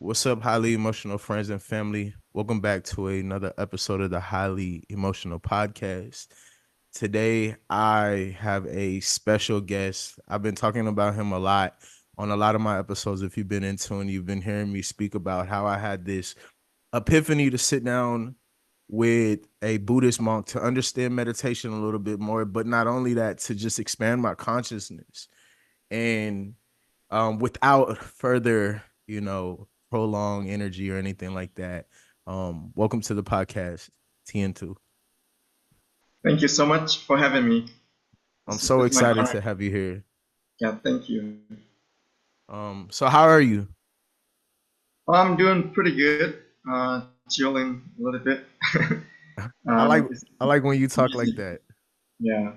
What's up, highly emotional friends and family? Welcome back to another episode of the Highly Emotional Podcast. Today, I have a special guest. I've been talking about him a lot on a lot of my episodes. If you've been into and you've been hearing me speak about how I had this epiphany to sit down with a Buddhist monk to understand meditation a little bit more, but not only that, to just expand my consciousness. And without further, prolonged energy or anything like that, welcome to the podcast, Thien. Thank you so much for having me. I'm It's, so it's my excited honor. to have you here. Yeah, thank you. So how are you? Well, I'm doing pretty good. Chilling a little bit. I like It's I like when you talk like busy. that. Yeah,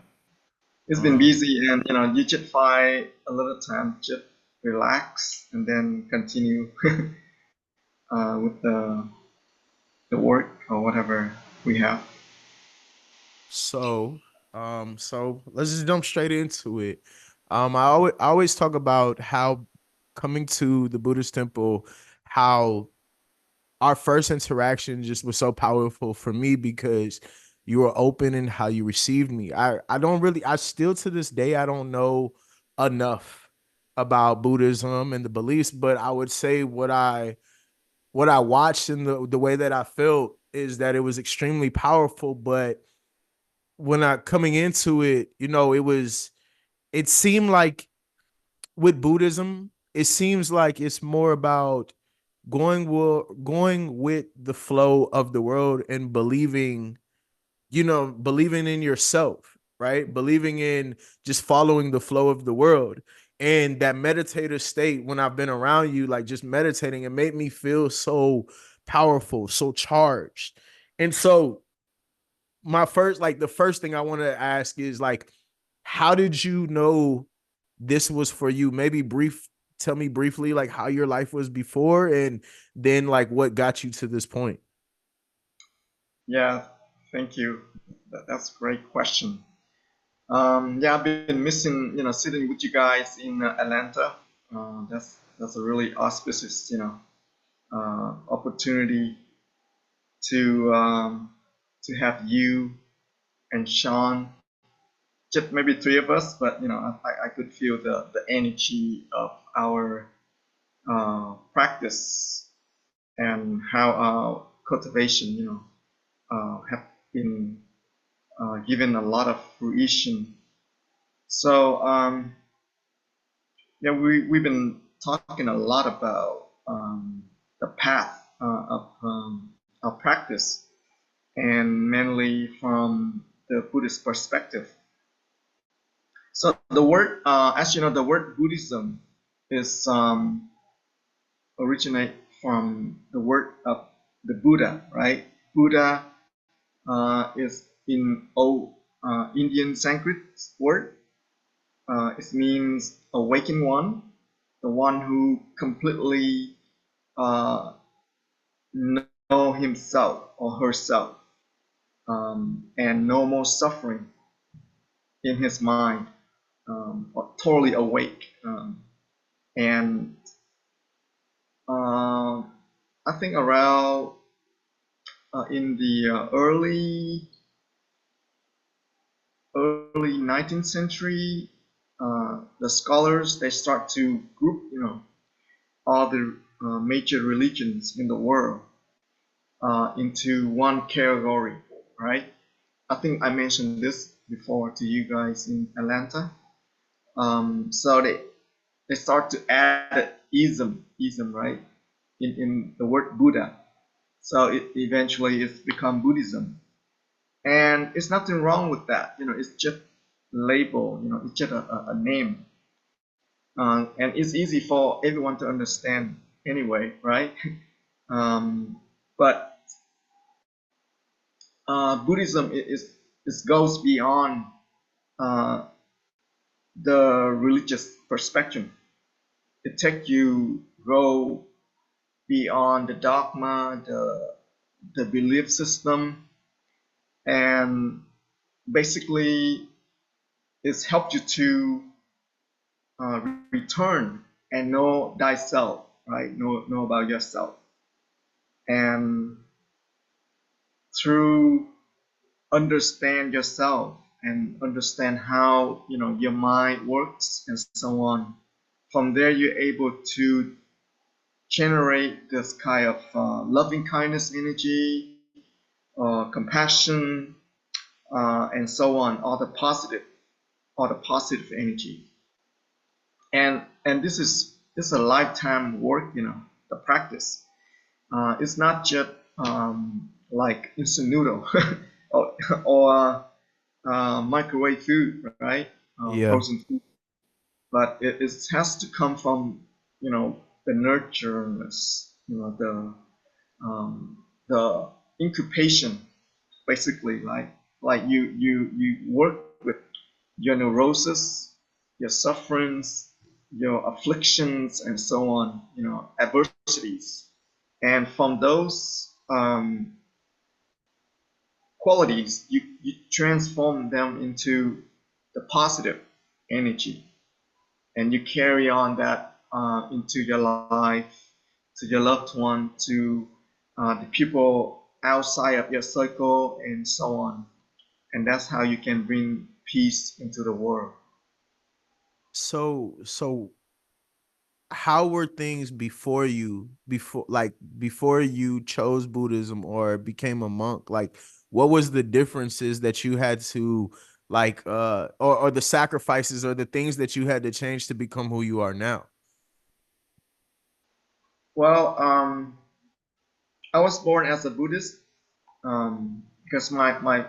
it's been Um, busy, and you should find a little time, just relax, and then continue with the work or whatever we have. so let's just jump straight into it. I always talk about how coming to the Buddhist temple, how our first interaction just was so powerful for me because you were open in how you received me. I don't really I still to this day I don't know enough about Buddhism and the beliefs, but I would say what I watched and the way that I felt is that it was extremely powerful. But when I coming into it, it seemed like with Buddhism, it seems like it's more about going with the flow of the world and believing in yourself, right? Believing in just following the flow of the world. And that meditative state, when I've been around you, like just meditating, it made me feel so powerful, so charged. And so the first thing I want to ask is like, how did you know this was for you? Maybe tell me briefly like how your life was before and then like what got you to this point. Yeah, thank you. That's a great question. Yeah, I've been missing, sitting with you guys in Atlanta. That's a really auspicious, opportunity to have you and Sean, just maybe three of us, but I could feel the energy of our practice and how our cultivation, have been given a lot of fruition. So yeah, we've been talking a lot about the path of our practice, and mainly from the Buddhist perspective. So the word, as you know, the word Buddhism is originate from the word of the Buddha, right? Buddha is in old Indian Sanskrit word. It means awakened one, the one who completely uh, know himself or herself, and no more suffering in his mind, or totally awake. And I think around in the early 19th century, the scholars they start to group, all the major religions in the world into one category, right? I think I mentioned this before to you guys in Atlanta. So they start to add ism, right? In the word Buddha. So it eventually it's become Buddhism. And it's nothing wrong with that. It's just label, it's just a name. And it's easy for everyone to understand anyway, right? But Buddhism is goes beyond uh, the religious perspective. It takes you go beyond the dogma, the belief system, and basically it's helped you to return and know thyself. right? Know about yourself, and through understand yourself and understand how your mind works and so on. From there, you're able to generate this kind of loving kindness energy, compassion, and so on, all the positive energy. And this is a lifetime work, the practice. It's not just like instant noodle or microwave food, right? Yeah. Frozen food, but it has to come from the nurturance, the incubation, basically, like you work with your neurosis, your sufferings, your afflictions, and so on, adversities, and from those qualities, you transform them into the positive energy, and you carry on that into your life, to your loved one, to the people outside of your circle, and so on. And that's how you can bring peace into the world. So how were things before before you chose Buddhism or became a monk? Like what was the differences that you had to or the sacrifices or the things that you had to change to become who you are now? Well, I was born as a Buddhist because my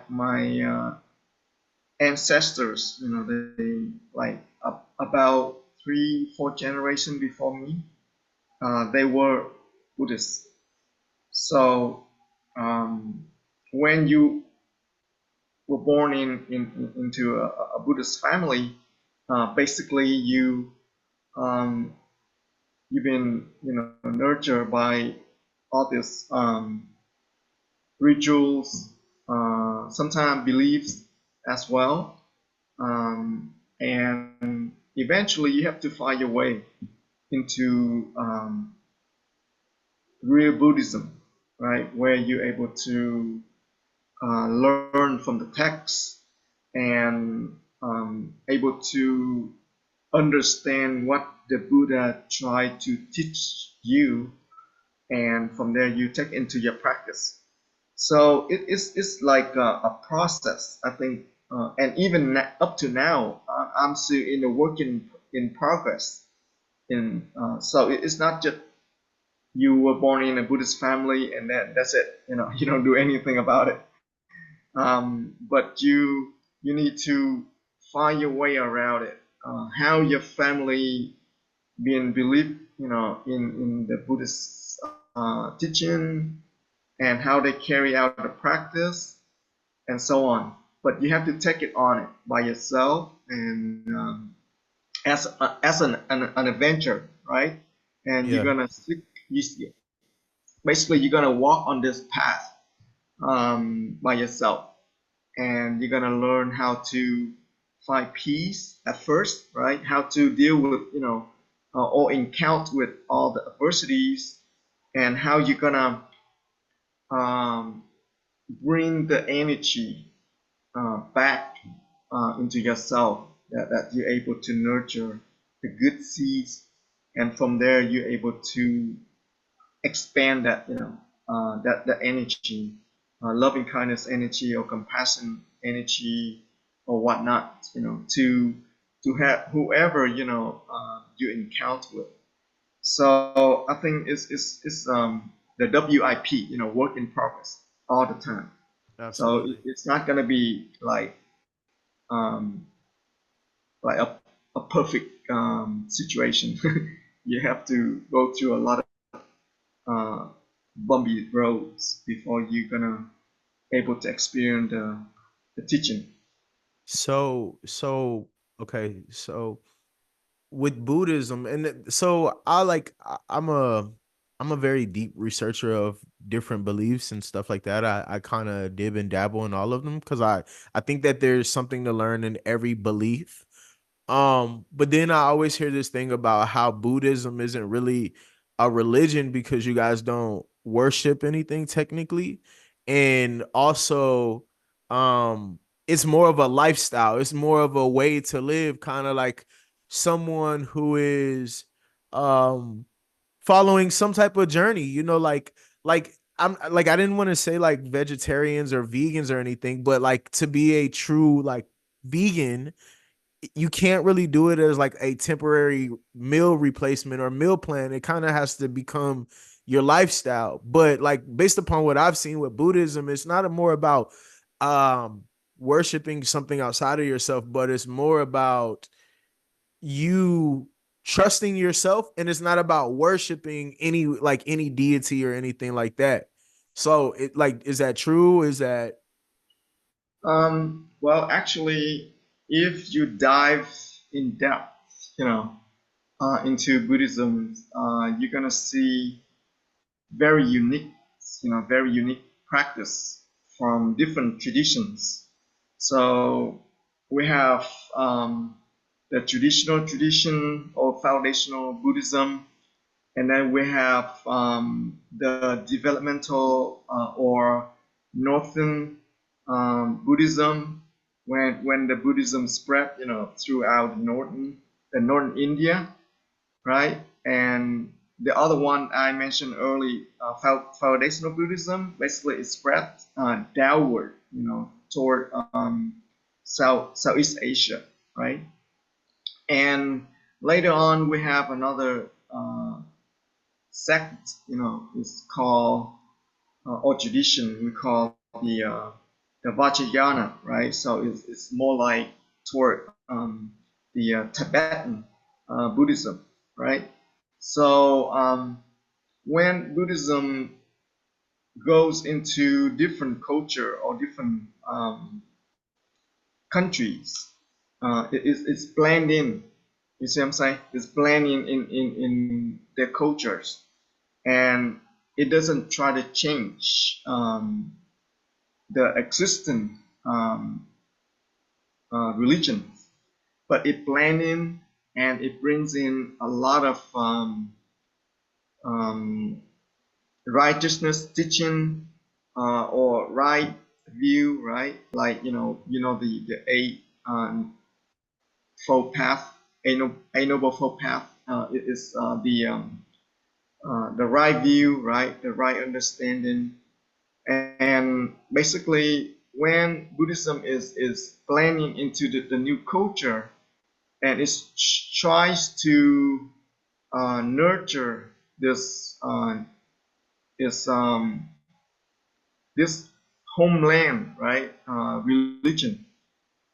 ancestors, they like about 3, 4 generations before me, they were Buddhists. So when you were born into a Buddhist family, basically um, you've been nurtured by all these rituals, sometimes beliefs as well, and eventually you have to find your way into real Buddhism, right? Where you're able to learn from the text and able to understand what the Buddha tried to teach you, and from there you take into your practice. So it's like a process, I think, and even up to now, I'm still in a work in progress. So it's not just you were born in a Buddhist family and that's it. You don't do anything about it. But you need to find your way around it. How your family being believed, in the Buddhist teaching, and how they carry out the practice, and so on. But you have to take it on it by yourself, and as an adventure, right? And you're Yeah. gonna basically you're gonna walk on this path by yourself, and you're gonna learn how to find peace at first, right? How to deal with or encounter with all the adversities, and how you're gonna um, bring the energy back into yourself, that you're able to nurture the good seeds, and from there you're able to expand that that energy, loving kindness energy or compassion energy or whatnot, to have whoever you encounter with. So I think it's the WIP, work in progress all the time. So Absolutely. it's not gonna be um, like a perfect situation. You have to go through a lot of uh, bumpy roads before you're gonna able to experience the teaching. So okay, so with Buddhism so I'm a very deep researcher of different beliefs and stuff like that. I kind of dib and dabble in all of them because I think that there's something to learn in every belief. But then I always hear this thing about how Buddhism isn't really a religion because you guys don't worship anything technically, and also it's more of a lifestyle. It's more of a way to live, kind of like someone who is um following some type of journey, like I'm like I didn't want to say like vegetarians or vegans or anything, but like to be a true like vegan, you can't really do it as like a temporary meal replacement or meal plan. It kind of has to become your lifestyle. But like based upon what I've seen with Buddhism, it's not more about um worshiping something outside of yourself, but it's more about you trusting yourself, and it's not about worshiping any deity or anything like that. So it like, is that true? Is that Well, actually, if you dive in depth, you know, into Buddhism, you're gonna see very unique, very unique practice from different traditions. So we have the traditional tradition or foundational Buddhism, and then we have the developmental or northern Buddhism when the Buddhism spread, throughout the northern India, right? And the other one I mentioned early, foundational Buddhism, basically it spread downward, toward Southeast Asia, right? And later on, we have another sect, it's called or tradition we call the Vajrayana, right? So it's more like toward the Tibetan Buddhism, right? So when Buddhism goes into different culture or different countries, it's blending. You see what I'm saying? It's blending in their cultures, and it doesn't try to change the existing religions, but it blends in and it brings in a lot of um, righteousness teaching or right view, right? Like the eight fold path, a noble fold path. It is the right view, right? The right understanding. And basically, when Buddhism is blending into the new culture, and it tries to nurture this this homeland, right? Religion,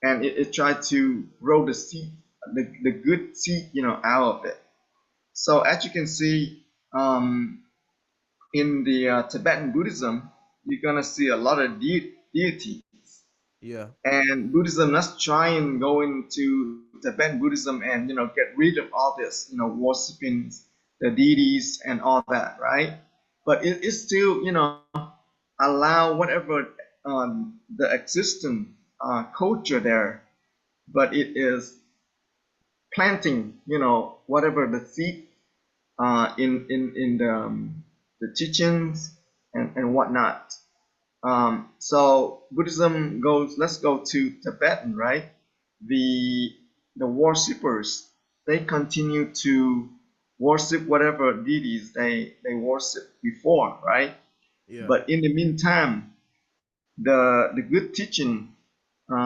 and it tried to grow the seed, the good seed, out of it. So as you can see, in the Tibetan Buddhism, you're gonna see a lot of deities. yeah, And Buddhism, let's try and go into Tibetan Buddhism and get rid of all this, worshiping the deities and all that, right? But it is still, allow whatever the existing culture there, but it is planting, whatever the seed in the teachings and whatnot. So Buddhism goes. Let's go to Tibetan, right? The the worshippers, they continue to worship whatever deities they worship before, right? yeah. But in the meantime, the good teaching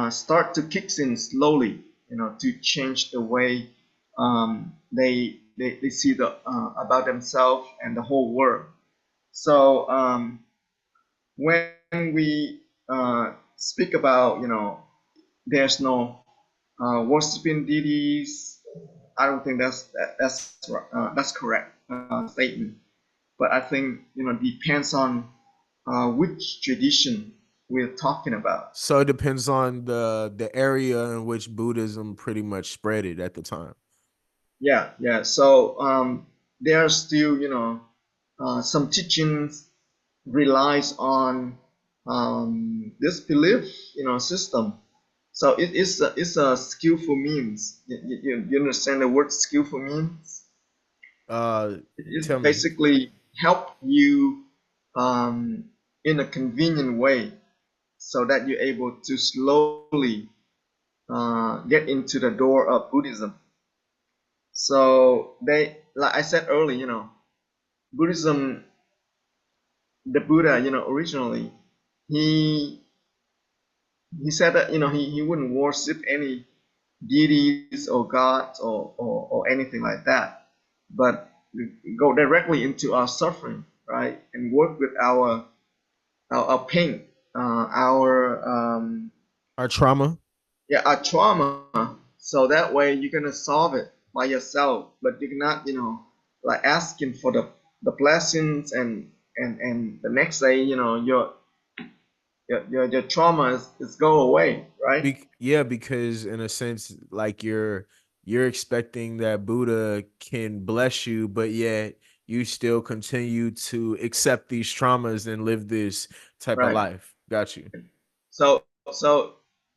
start to kick in slowly, to change the way they see the about themselves and the whole world. So when we speak about, there's no worshiping deities, I don't think that's correct statement. But I think depends on which tradition we're talking about. So it depends on the area in which Buddhism pretty much spread it at the time. Yeah, yeah. So there are still, some teachings relies on this belief, system. So it's a skillful means. You understand the word skillful means? Uh, It is tell me. basically help you um, in a convenient way so that you're able to slowly get into the door of Buddhism. So they, like I said earlier, Buddhism, the Buddha, originally, he he said that he wouldn't worship any deities or gods or anything like that, but go directly into our suffering, right, and work with our pain, our Our trauma. yeah, our trauma. So that way you're gonna solve it by yourself, but you're not, like asking for the blessings and the next day, your trauma is go away, right? Yeah, because in a sense, like you're expecting that Buddha can bless you, but yet you still continue to accept these traumas and live this type of Right. life. Got you. So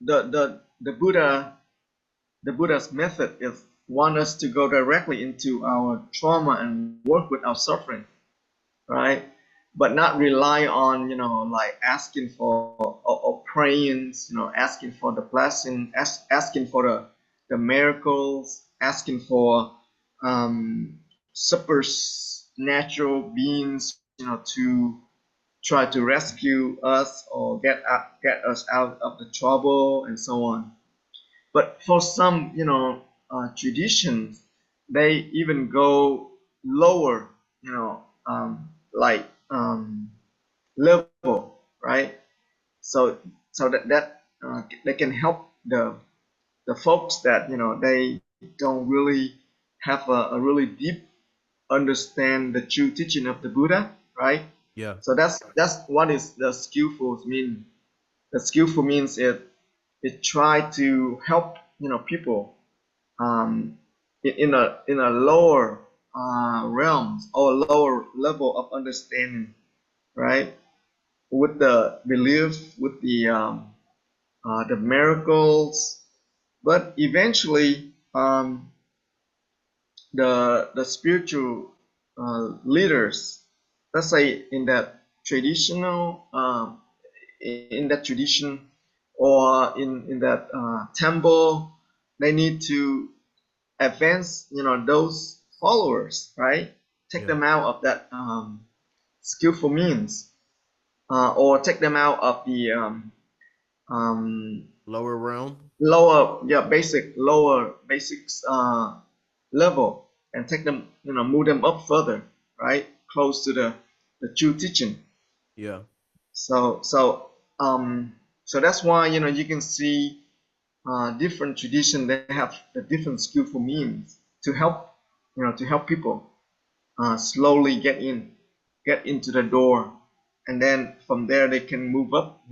the Buddha's method is want us to go directly into our trauma and work with our suffering, right? But not rely on, like asking for or praying, asking for the blessing, asking for the miracles, asking for supernatural beings, to try to rescue us or get us out of the trouble and so on. But for some, traditions, they even go lower, like level, right? So so that they can help the folks that they don't really have a really deep understand the true teaching of the Buddha, right? Yeah. So that's what is the skillful mean. The skillful means it try to help people um, in a lower realms or lower level of understanding, right? With the belief, with the miracles, but eventually the spiritual leaders, let's say in that tradition or in that temple, they need to advance those followers, right, take Yeah. them out of that skillful means, or take them out of the um, Lower realm. lower, yeah, lower basics level, and take them, move them up further, right, close to the true teaching. Yeah. So so um so that's why you can see different tradition, they have the different skillful means to help people slowly get into the door, and then from there they can move up.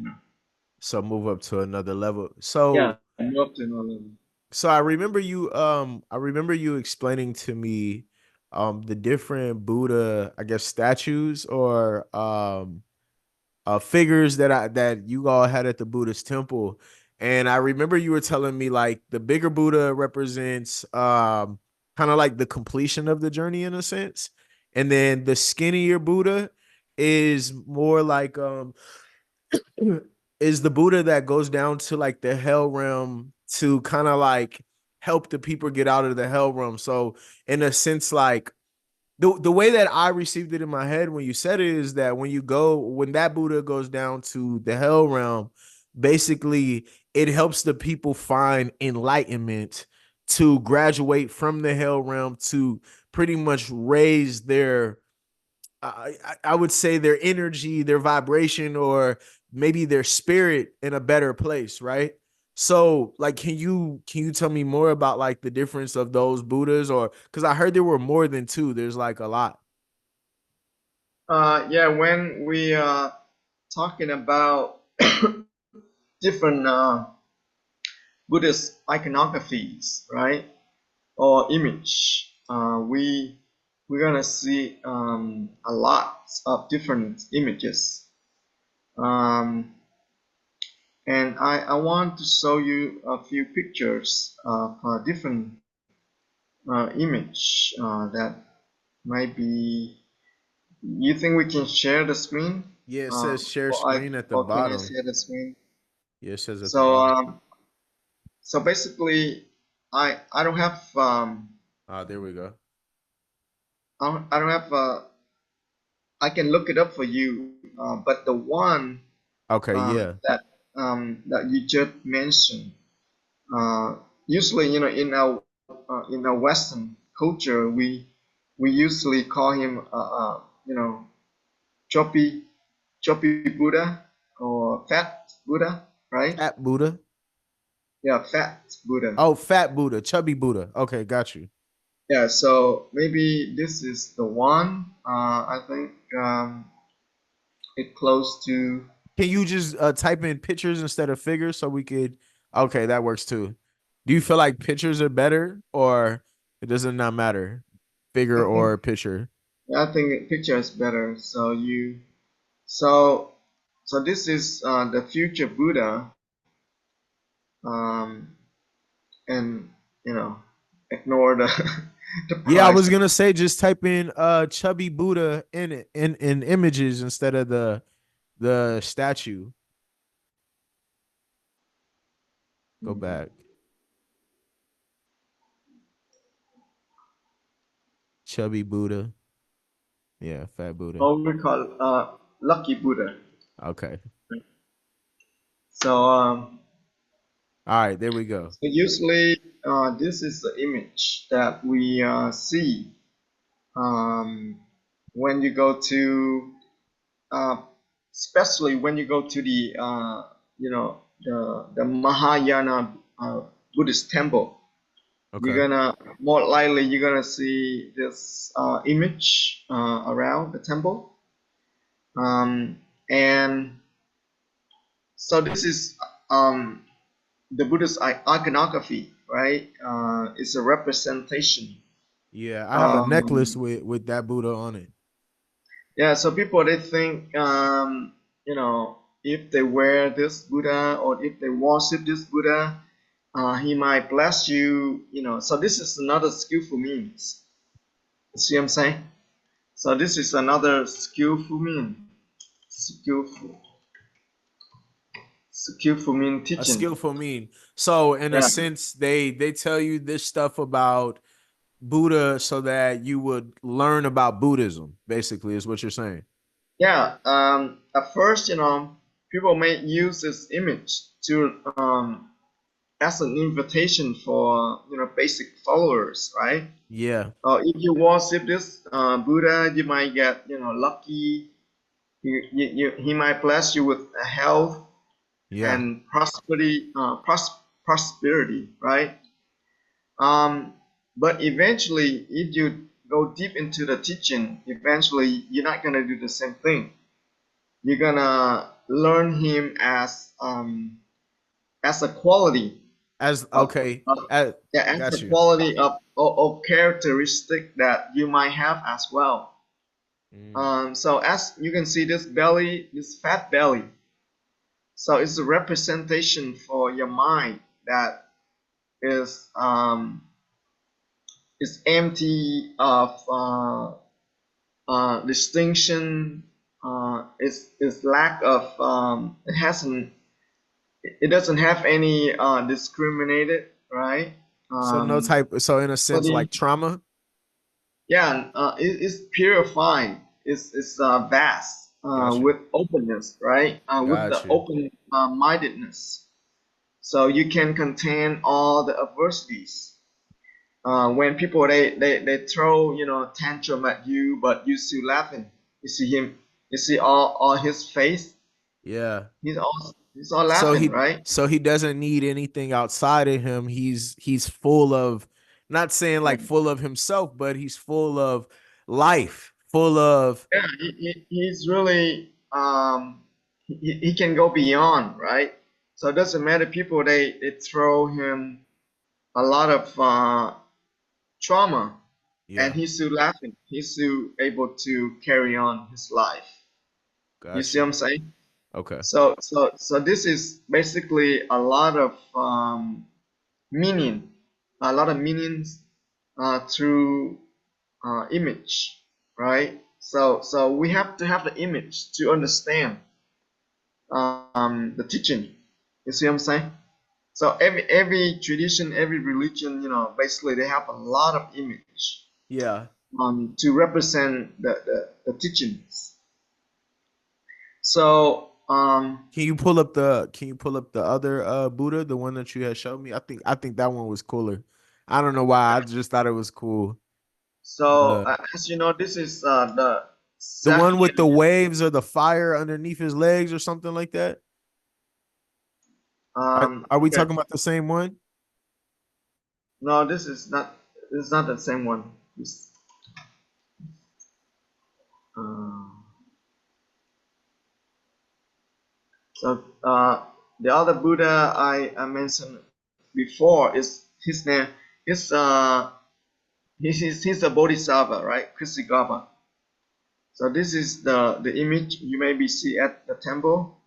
So move up to another level. Yeah, move up to another level. So I remember you explaining to me the different Buddha, I guess, statues or figures that you all had at the Buddhist temple. And I remember you were telling me like the bigger Buddha represents kind of like the completion of the journey in a sense. And then the skinnier Buddha is more like is the Buddha that goes down to like the hell realm to kind of like help the people get out of the hell realm. So in a sense, like the way that I received it in my head when you said it is that when that Buddha goes down to the hell realm, basically it helps the people find enlightenment to graduate from the hell realm to pretty much raise their I would say their energy, their vibration, or maybe their spirit in a better place, right? So, like, can you tell me more about like the difference of those Buddhas, or because I heard there were more than two. There's like a lot. Yeah, when we are talking about different Buddhist iconographies, right, or image, we're gonna see a lot of different images. Um, and I want to show you a few pictures of different image that Might be. You think we can share the screen? Yeah, it Uh, says share or screen at the can I bottom. share the screen? Yeah, it says at the So bottom. so basically, I don't have Ah, there we go. I don't have I can look it up for you. But the one Okay, yeah. that you just mentioned, uh, usually in our Western culture, we usually call him you know choppy choppy Buddha or fat Buddha, right? Fat Buddha. Yeah, fat Buddha. Oh, fat Buddha, chubby Buddha. Okay, got you. Yeah, so maybe this is the one. I think it close to. Can you just type in pictures instead of figures so we could? Okay, that works too. Do you feel like pictures are better, or it doesn't not matter, I figure think or picture? I think picture is better. So so this is the future Buddha, um, and you know ignore the the Yeah, I price. was gonna say just type in chubby Buddha in it in images instead of the statue. Go back. Chubby Buddha. Yeah, fat Buddha. What we call lucky Buddha. Okay. So All right, there we go. so usually this is the image that we see um, when you go to uh, especially when you go to the the Mahayana Buddhist temple. You're Okay. gonna more likely you're gonna see this image around the temple, and so this is um, the Buddhist iconography, right? It's a representation. Yeah, I have a necklace Um, with that Buddha on it. yeah, so people they think if they wear this Buddha or if they worship this Buddha, he might bless you. So this is another skillful means. See what I'm saying? So this is another skillful mean. Skillful, skillful mean A teaching. skillful mean. So in a Yeah, sense, they tell you this stuff about Buddha so that you would learn about Buddhism, basically, is what you're saying. yeah. At first, people may use this image to as an invitation for basic followers, right? Yeah, If you worship this Buddha, you might get lucky. He might bless you with health yeah. and prosperity, right? Um, but eventually, if you go deep into the teaching, eventually you're not gonna do the same thing. You're gonna learn him as a quality As of, okay, of yeah, as got a you. quality of characteristic that you might have as well. Mm. So as you can see, this belly, this fat belly, so it's a representation for your mind that is is empty of distinction. Is lack of it hasn't it doesn't have any discriminated, right? So no Um, type. So in a so sense, like trauma. yeah, it's purified. It's vast Got you. with openness, right? With Got the you. open mindedness, so you can contain all the adversities. When people they throw tantrum at you, but you still laughing. You see him. You see all his face. Yeah. He's all So laughing, he right? so he doesn't need anything outside of him. He's full of, not saying like full of himself, but he's full of life, full of, Yeah, he's really he can go beyond, right? So it doesn't matter. People they throw him a lot of trauma, and yeah. he's still laughing. He's still able to carry on his life. You Got see what you. I'm saying? Okay. So this is basically a lot of meaning, a lot of meanings through image, right? So we have to have the image to understand the teaching. You see what I'm saying? So every tradition, every religion, basically they have a lot of image Yeah. to represent the teachings. So Can you pull up the other Buddha, the one that you had showed me? I think that one was cooler. I don't know why. I just thought it was cool. The as you know, this is the the one with the Thien. waves or the fire underneath his legs or something like that. Are we Okay. talking about the same one? No, this is not. This is not the same one. This, uh, so the other Buddha I mentioned before is his name. Is he's a Bodhisattva, right? Krisigaba. So this is the image you maybe see at the temple.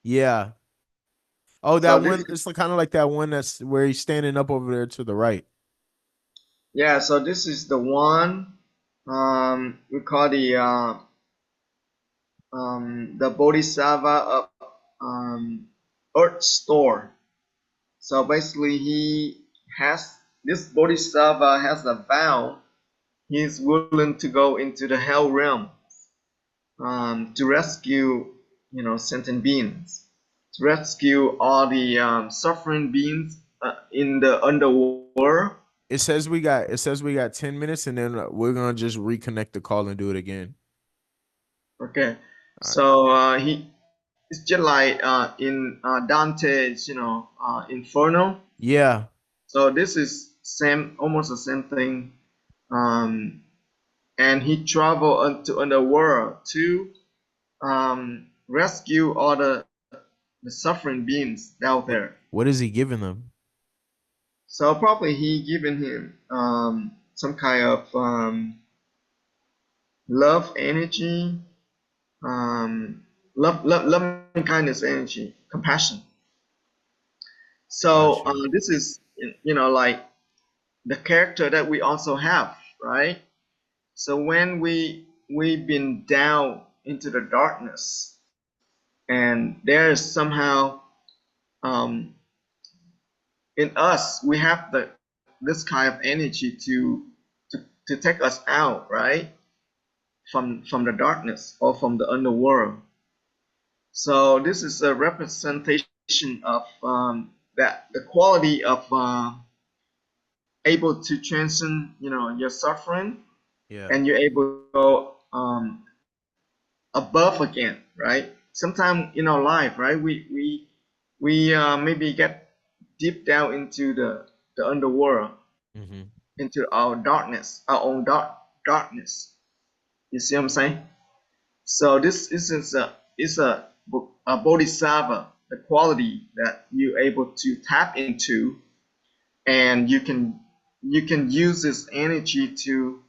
Yeah. Oh, So that this one. It's kind of like that one that's where he's standing up over there to the right. yeah. So this is the one we call the Bodhisattva of Earth Store. So basically, he has this Bodhisattva has a vow. He's willing to go into the hell realm to rescue, sentient beings, to rescue all the suffering beings in the underworld. It says we got 10 minutes and then we're gonna just reconnect the call and do it again. Okay, All right. so he it's just like in Dante's, Inferno. Yeah. So this is same, almost the same thing. Um, and he traveled to underworld to rescue all the suffering beings out What there. what is he giving them? So probably he given him some kind of love energy, loving kindness energy, compassion. So Got you. this is like the character that we also have, right? So when we've been down into the darkness, and there is somehow um, in us we have this kind of energy to take us out, right, from the darkness or from the underworld. So this is a representation of that the quality of able to transcend your suffering, Yeah. and you're able to go above again, right? Sometimes in our life, right, we maybe get deep down into the underworld, Hmm. into our darkness, our own darkness. You see what I'm saying? So this is a bodhisattva, the quality that you're able to tap into, and you can use this energy to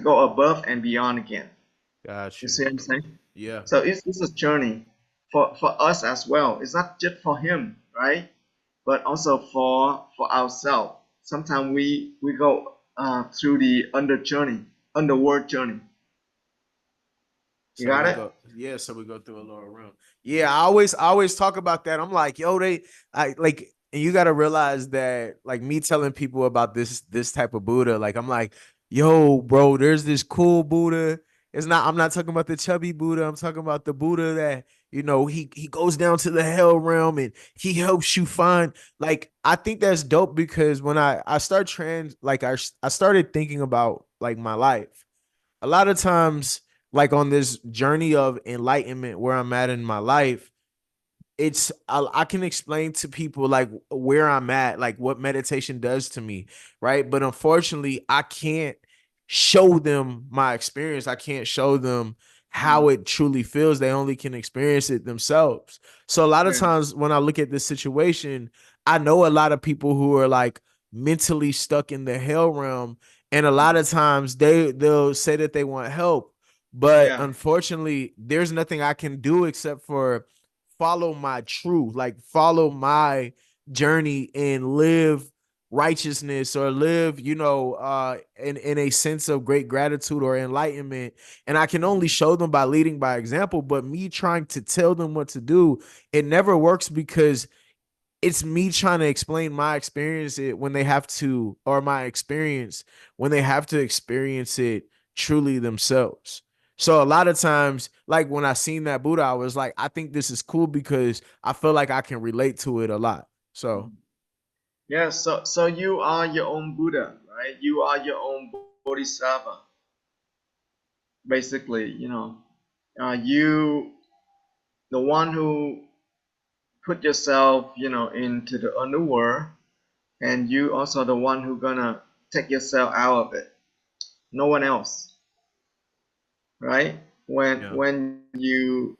go above and beyond again. Got You you. see what I'm saying? Yeah. So it's a journey for us as well. It's not just for him, right? But also for ourselves. Sometimes we go through the underworld journey. You So got we it? go, yeah. So we go through a lower realm. Yeah, I always talk about that. I'm like, yo, I like, and you got to realize that, like, me telling people about this type of Buddha, like, I'm like, yo, bro, there's this cool Buddha. I'm not talking about the chubby Buddha. I'm talking about the Buddha that he goes down to the hell realm and he helps you find. Like, I think that's dope because when I start I started thinking about like my life a lot of times, like on this journey of enlightenment where I'm at in my life, I can explain to people like where I'm at, like what meditation does to me, right? But unfortunately, I can't show them my experience. I can't show them how Mm, it truly feels. They only can experience it themselves. So a lot of yeah, times when I look at this situation, I know a lot of people who are like mentally stuck in the hell realm, and a lot of times they'll say that they want help, but yeah, unfortunately, there's nothing I can do except for follow my truth, like follow my journey and live righteousness or live, in a sense of great gratitude or enlightenment. And I can only show them by leading by example. But me trying to tell them what to do, it never works because it's me trying to explain my experience it when they have to, or my experience when they have to experience it truly themselves. So a lot of times, like when I seen that Buddha, I was like, I think this is cool because I feel like I can relate to it a lot. So Yeah, so you are your own Buddha, right? You are your own Bodhisattva, basically. You the one who put yourself, into the underworld, and you also the one who gonna take yourself out of it. No one else, right? When yeah, when you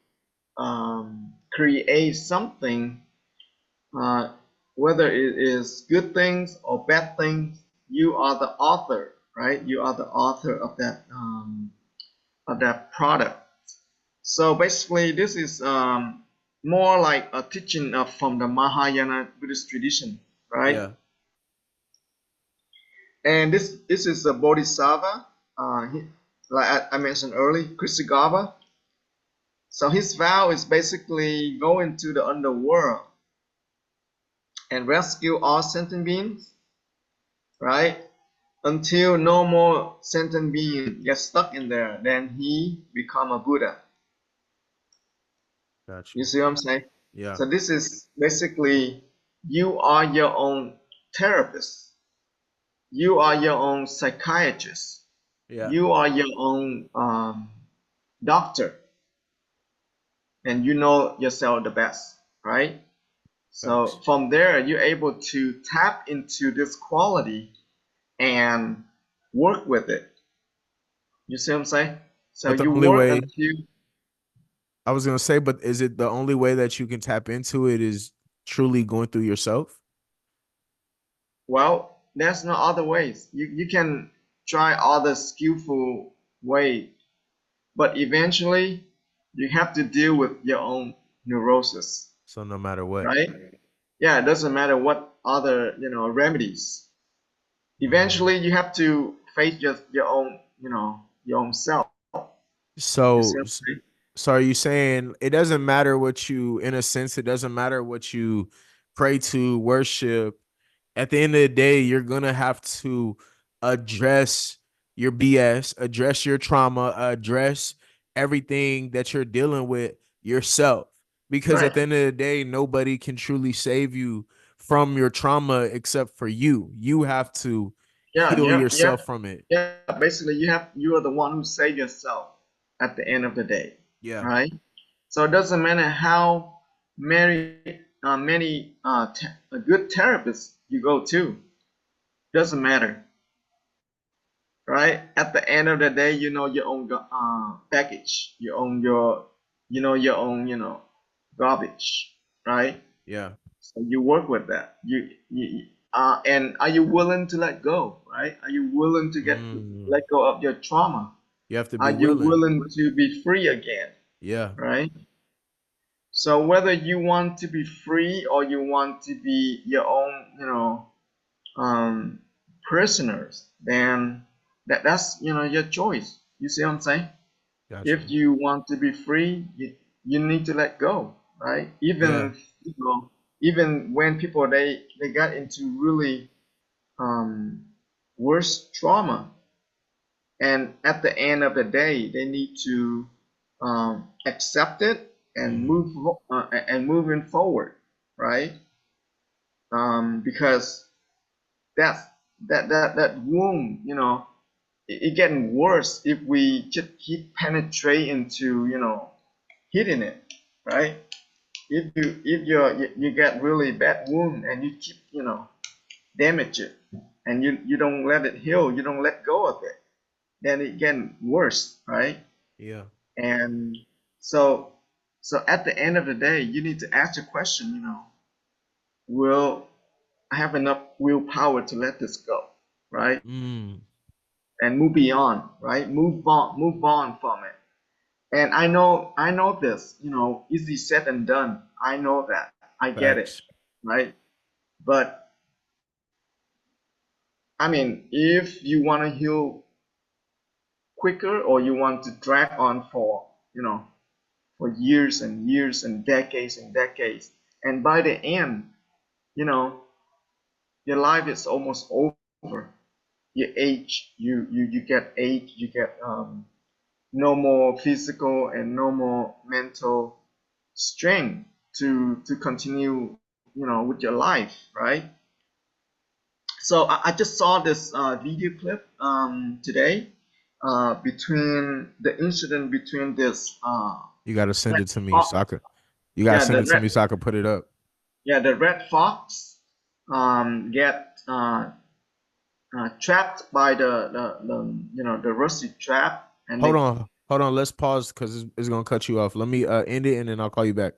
create something, uh, whether it is good things or bad things, you are the author, right? You are the author of that product. So basically, this is more like a teaching from the Mahayana Buddhist tradition, right? yeah, And this is the Bodhisattva, like I mentioned earlier, Kusagava. So his vow is basically go into the underworld and rescue all sentient beings, right? Until no more sentient being gets stuck in there, then he become a Buddha. got You you. see what I'm saying? Yeah, So this is basically you are your own therapist. You are your own psychiatrist. yeah, You are your own doctor, and you know yourself the best, right? So facts. from there, you're able to tap into this quality and work with it. You see what I'm saying? So But the you only work way until, I was gonna say, but is it the only way that you can tap into it is truly going through yourself? well, there's no other ways. You can try other skillful way, but eventually you have to deal with your own neurosis, So no matter what. right? Yeah, it doesn't matter what other, remedies. Mm. Eventually you have to face just your own, your own self. You see So, what I'm saying? so are you saying it doesn't matter what you, in a sense, it doesn't matter what you pray to, worship. At the end of the day, you're gonna have to address your BS, address your trauma, address everything that you're dealing with yourself. Because at Right. the end of the day, nobody can truly save you from your trauma except for you. You have to Yeah, heal yeah, yourself from it. yeah. Basically, you are the one who save yourself at the end of the day, Yeah. right? So it doesn't matter how many good therapists you go to. Doesn't matter, right? At the end of the day, you know your own package. You own your own garbage, right? Yeah. So you work with that. And are you willing to let go, right? Are you willing to Mm. let go of your trauma? You have to Are be you willing. willing to be free again, Yeah. right? So whether you want to be free or you want to be your own, um, prisoners, then that's your choice. You see what I'm saying? Got If you. you want to be free, you need to let go, right? Yeah. Even when people they got into really um, worse trauma, and at the end of the day, they need to accept it and Mm. moving forward, right? Because that's that wound, it getting worse if we just keep penetrate into hitting it, right? If you get really bad wound and you keep damage it, and you don't let it heal, you don't let go of it, then it getting worse, right? Yeah. And so so at the end of the day, you need to ask your question, will I have enough willpower to let this go, right? Mm. And move beyond, right? Move on from it. And I know this, easy said and done. I know that. I get it, Facts. right? But I mean, if you want to heal quicker or you want to drag on for, for years and years and decades, and by the end, you know, your life is almost over. You age, you get age, you get no more physical and no more mental strength to continue, with your life, right? So I just saw this video clip today between the incident between this You gotta send red it to me so fox, I could. You gotta yeah, send it to me so I could put it up. the red fox get trapped by the rusty trap, and Hold they. on, hold on. Let's pause because it's gonna cut you off. Let me end it and then I'll call you back.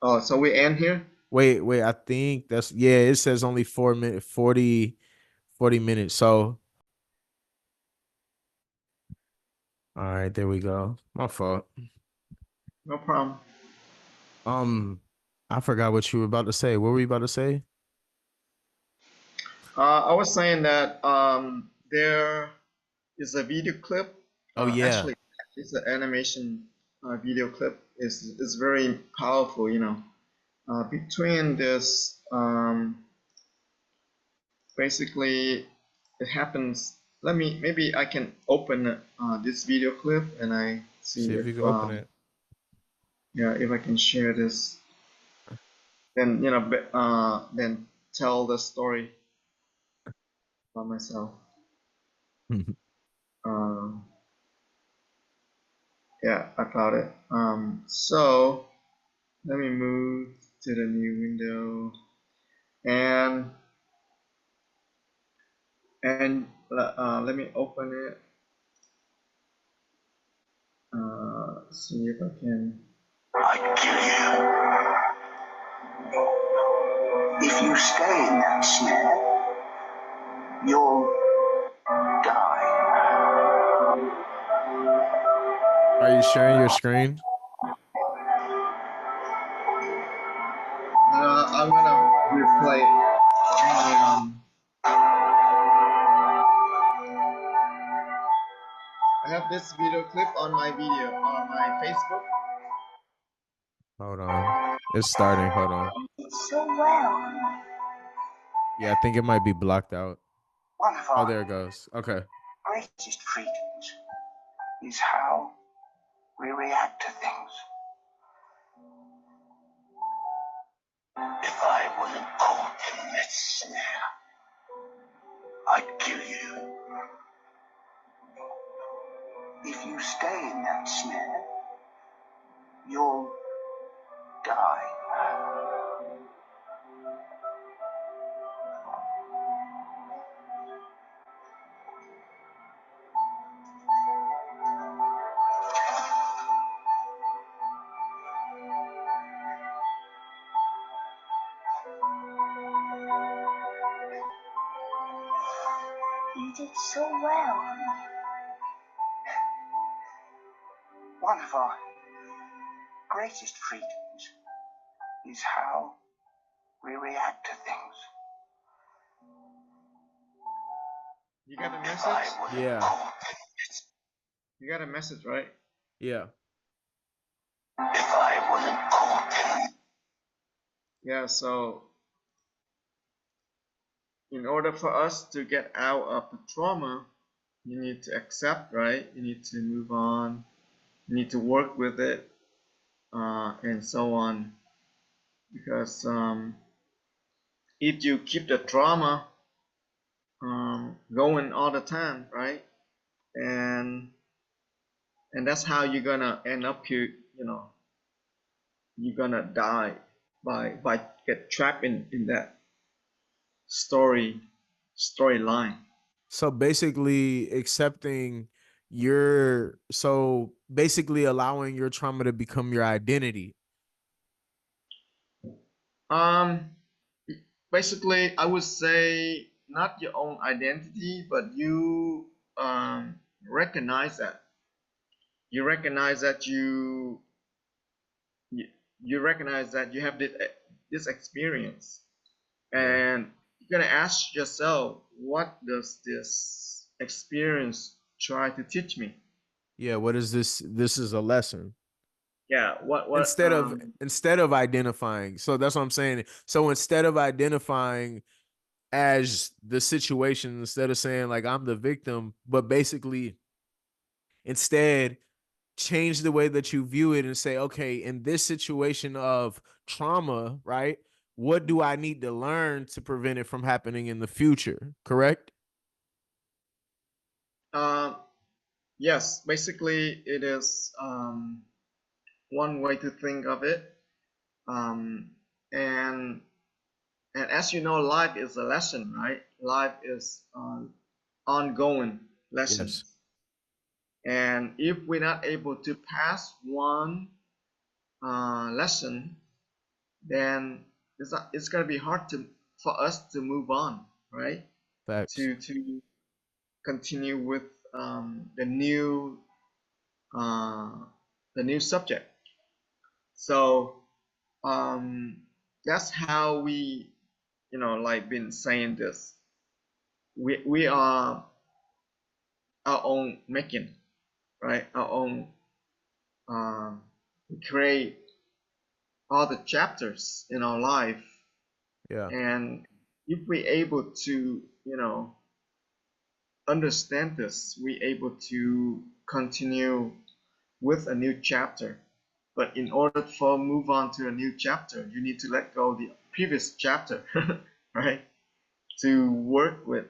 Oh, so we end here. Wait, wait. I think that's yeah. It says only 4 minute 40 minutes. So all right, there we go. My fault. No problem. Um, I forgot what you were about to say. What were you about to say? I was saying that there is a video clip. Oh yeah. Actually, it's an animation video clip. Is very powerful. Between this, basically, it happens. Let me maybe I can open this video clip and I See see if if you can open it. yeah, if I can share this. Then then tell the story by myself. Um, yeah, I found it. So let me move to the new window and let me open it. See if I can. I'd kill you. If you stay in that snare, you'll die. Are you sharing your screen? I'm gonna replay my I have this video clip on my video on my Facebook. Hold on. It's starting. Hold on. So well. Yeah, I think it might be blocked out. One of Oh, our there it goes. Okay. greatest freedoms is how we react to things. If I wasn't caught in that snare, I'd kill you. If you stay in that snare, you'll die. You did so well. One of our greatest freedoms is how we react to things. You got a message? Yeah. You got a message, right? Yeah. If I wasn't caught. Yeah, so in order for us to get out of the trauma, you need to accept, right? You need to move on. You need to work with it, and so on. Because if you keep the trauma going all the time, right? And that's how you're gonna end up here. You're gonna die by get trapped in that storyline. So basically accepting so basically allowing your trauma to become your identity. Um, basically, I would say not your own identity, but you recognize that you, you recognize that you have this experience, Yeah. and gonna ask yourself, what does this experience try to teach me? Yeah, what is this? This is a lesson. Yeah, what Instead of identifying. So that's what I'm saying. So instead of identifying as the situation, instead of saying like I'm the victim, but basically instead change the way that you view it and say, okay, in this situation of trauma, right? What do I need to learn to prevent it from happening in the future? Correct? uh, yes, basically it is one way to think of it. Um, and and as you know, life is a lesson, right? Life is ongoing Yes. lessons. And if we're not able to pass one lesson, then it's gonna be hard to for us to move on, right? Facts. To continue with the uh, new subject. So um, that's how we, like been saying this. We are our own making, right? Our own. We create all the chapters in our life, Yeah. and if we're able to, understand this, we're able to continue with a new chapter. But in order for move on to a new chapter, you need to let go of the previous chapter, right? To work with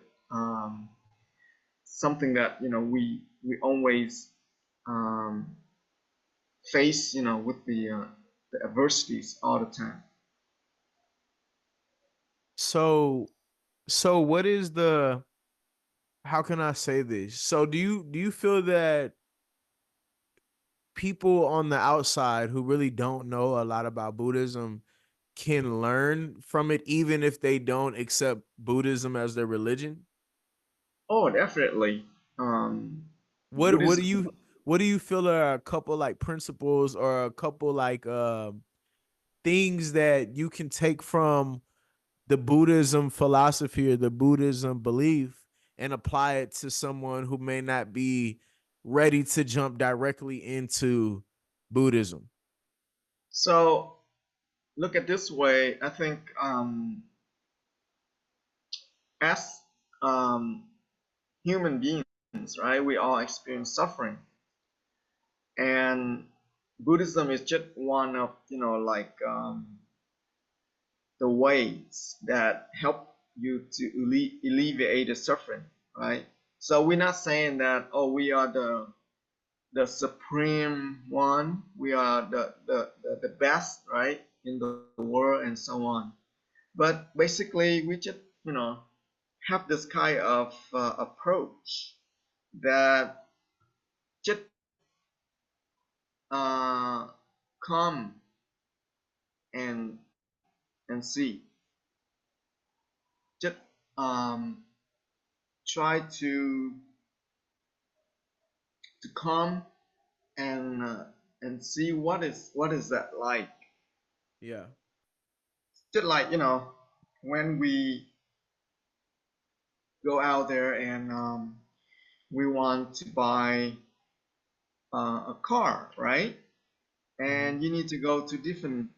something that we always um, face, with the adversities all the time. So so what is the how can I say this? So do you feel that people on the outside who really don't know a lot about Buddhism can learn from it even if they don't accept Buddhism as their religion? Oh, definitely. What what do Buddhism. you what do you feel are a couple like principles or a couple like things that you can take from the Buddhism philosophy or the Buddhism belief and apply it to someone who may not be ready to jump directly into Buddhism? So look at this way. I think as um, human beings, right, we all experience suffering, and Buddhism is just one of like the ways that help you to alleviate the suffering, right? So we're not saying that, oh, we are the supreme one, we are the best, right, in the world and so on. But basically, we just have this kind of approach that just uh, come and see, just um, try to come and see what is that like. Yeah. Just like when we go out there and we want to buy a car, right? Hmm. And you need to go to different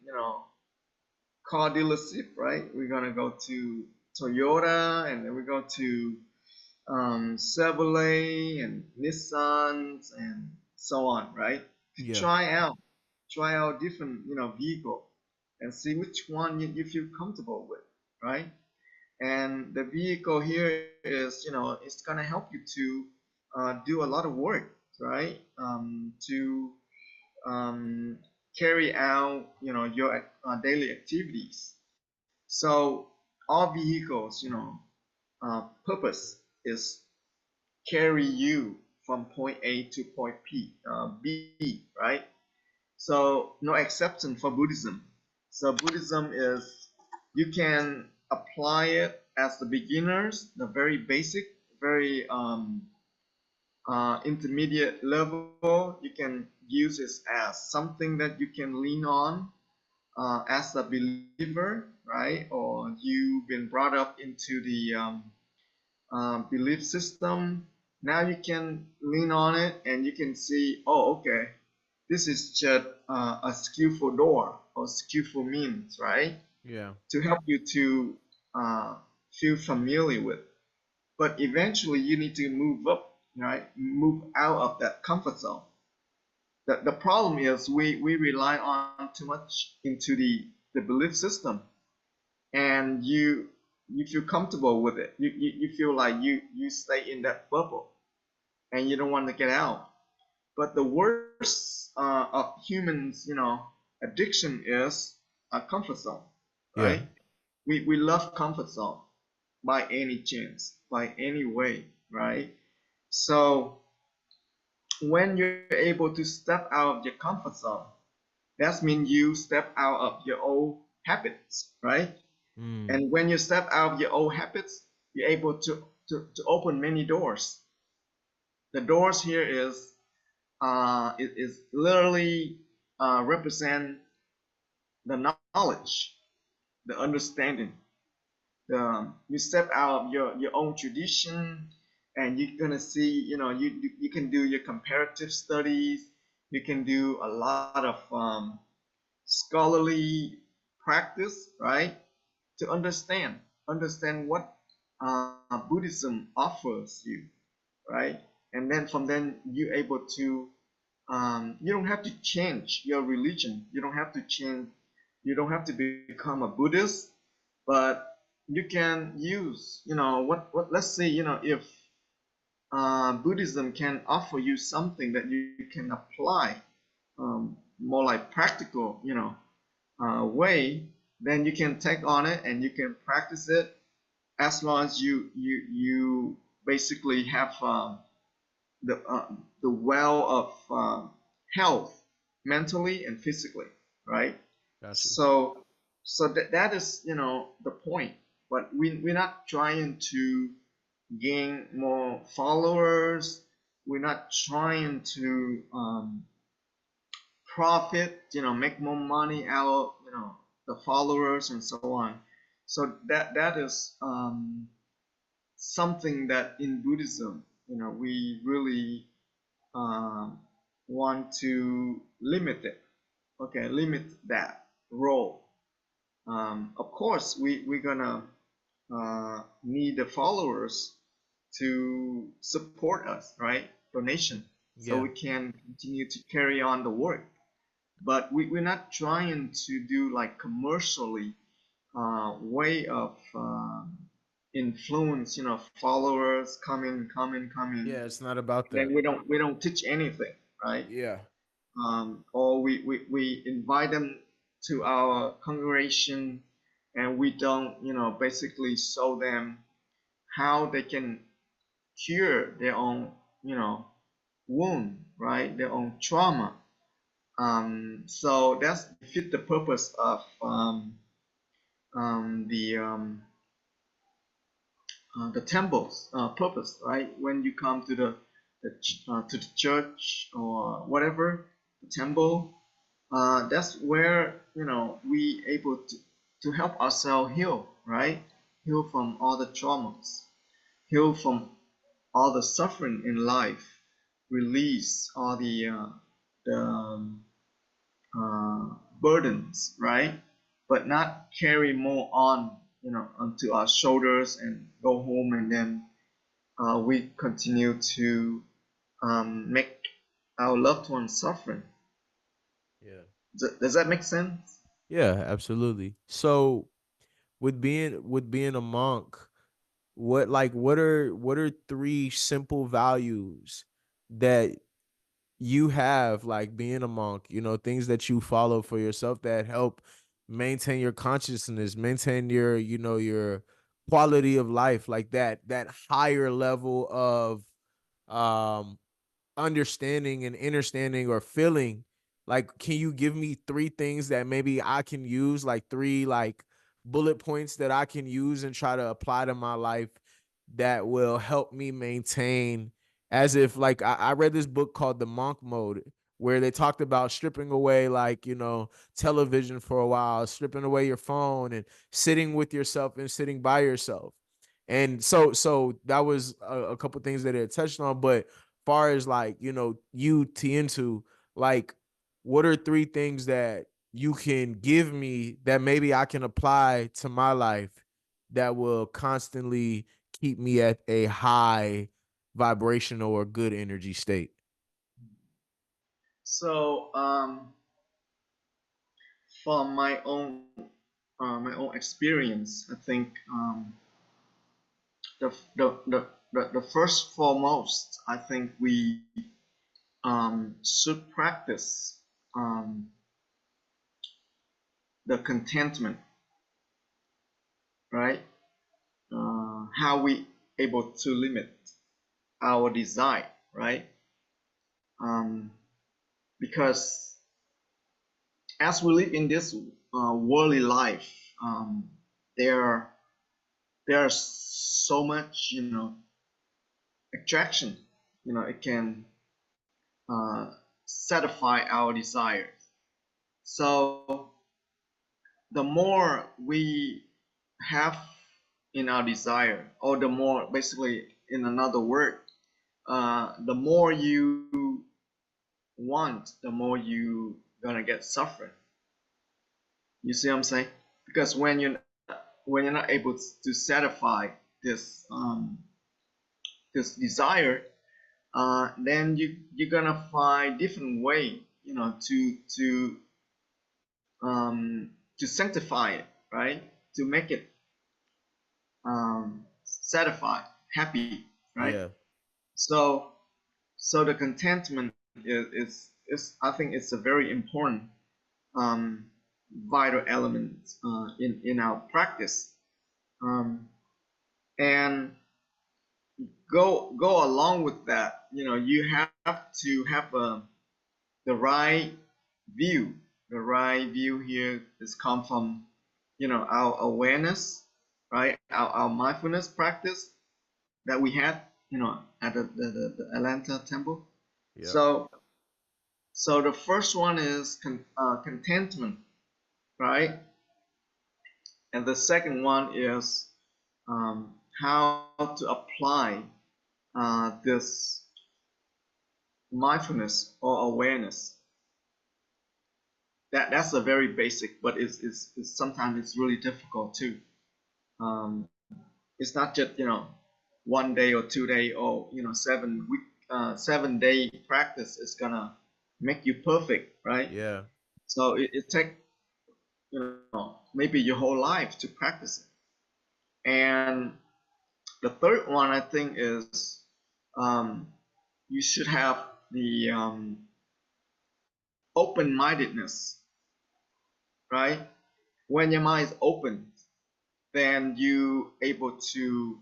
car dealership, right? We're gonna go to Toyota, and then we go to Chevrolet and Nissans and so on, right? To Yeah. try out different vehicle and see which one you feel comfortable with, right? And the vehicle here is it's gonna help you to do a lot of work, right? To um, carry out your daily activities. So all vehicles, purpose is carry you from point A to point B, right? So no exception for Buddhism. So Buddhism is, you can apply it as the beginners, the very basic, very intermediate level. You can use it as something that you can lean on as a believer, right? Or you've been brought up into the belief system. Now you can lean on it and you can see, oh, okay, this is just a skillful door or skillful means, right? Yeah. To help you to uh, feel familiar with. But eventually you need to move up, right? Move out of that comfort zone. The problem is we rely on too much into the belief system, and you feel comfortable with it. You feel like you stay in that bubble and you don't want to get out. But the worst of humans, addiction is a comfort zone, Yeah. right? We love comfort zone by any chance, by any way, right? So when you're able to step out of your comfort zone, that means you step out of your old habits, right? Mm. And when you step out of your old habits, you're able to open many doors. The doors here it is literally represent the knowledge, the understanding. You step out of your own tradition, and you're gonna see, you can do your comparative studies. You can do a lot of scholarly practice, right? To understand what Buddhism offers you, right? And then from then you're able to you don't have to change your religion. You don't have to change. You don't have to become a Buddhist, but you can use, what. Let's say, if Buddhism can offer you something that you can apply, more like practical, way, then you can take on it and you can practice it as long as you basically have the well of health mentally and physically, right? Got you. So that is, the point. But we're not trying to gain more followers. We're not trying to profit, make more money out of, the followers and so on. So that is something that in Buddhism, we really um, want to limit it. Okay, limit that role. Of course, we're gonna need the followers to support us, right? Donation, so we Yeah. can continue to carry on the work. But we're not trying to do like commercially way of influence, followers coming. Yeah, it's not about Then that. we don't teach anything, right? Yeah. Or we invite them to our congregation, and we don't, basically show them how they can cure their own, wound, right? Their own trauma. So that's defeat the purpose of the temple's purpose, right? When you come to the church or whatever, the temple, that's where, we able to help ourselves heal, right? Heal from all the traumas, heal from all the suffering in life, release all the burdens, right? But not carry more on, onto our shoulders and go home, and then we continue to make our loved ones suffering. Yeah. Does that make sense? Yeah, absolutely. So with being a monk, what are three simple values that you have, like being a monk, things that you follow for yourself that help maintain your consciousness, maintain your quality of life, like that higher level of um understanding and understanding or feeling. Like, can you give me three things that maybe I can use, like three like bullet points that I can use and try to apply to my life that will help me maintain, as if like I read this book called The Monk Mode, where they talked about stripping away, like, television for a while, stripping away your phone and sitting with yourself and sitting by yourself. And so that was a couple things that it touched on. But far as like, you T into, like, what are three things that you can give me that maybe I can apply to my life that will constantly keep me at a high vibrational or good energy state? So, from my own experience, I think the first foremost, I think we should practice the contentment, right? How we able to limit our desire, right? Um, because as we live in this worldly life, there there's so much, attraction. It can uh, satisfy our desires. So the more we have in our desire, or the more, basically, in another word, the more you want, the more you gonna get suffering. You see what I'm saying? Because when you're not able to satisfy this this desire, then you're gonna find different way, to sanctify it, right? To make it satisfied, happy, right? Yeah. So the contentment is I think it's a very important vital element in our practice. Um, and go along with that, you have to have the right view. The right view here is come from, our awareness, right? Our mindfulness practice that we had, at the Atlanta temple. Yep. So the first one is contentment, right? And the second one is how to apply this mindfulness or awareness. That's a very basic, but it's sometimes it's really difficult too. Um, it's not just, 1 day or 2 day or 7 week 7 day practice is gonna make you perfect, right? Yeah. So it take, maybe your whole life to practice it. And the third one, I think, is um, you should have the open-mindedness, right? When your mind is open, then you able to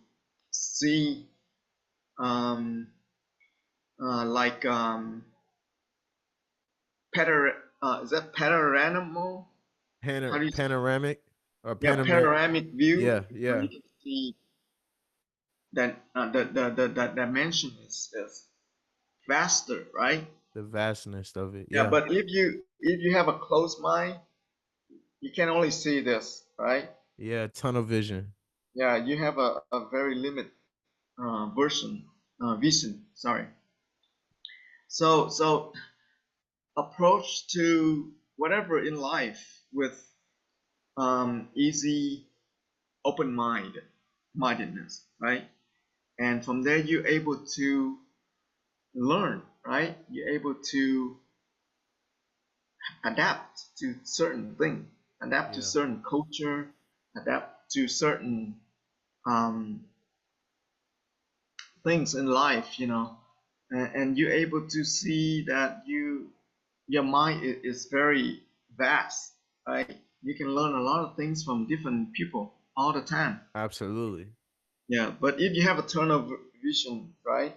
see, um, like, is that panoramical? How do you say? Panoramic or Yeah, panoramic. panoramic view. Yeah, yeah. You can see that the dimension is vaster, right? The vastness of it. Yeah, Yeah. but if you have a closed mind, you can only see this, right? Yeah, tunnel vision. Yeah, you have a very limited vision. Sorry. So approach to whatever in life with easy open mindedness, right? And from there you're able to learn, right? You're able to adapt to certain thing, adapt to Yeah. certain culture, adapt to certain um, things in life, and you're able to see that your mind is very vast, right? You can learn a lot of things from different people all the time. Absolutely. Yeah, but if you have a tunnel vision, right,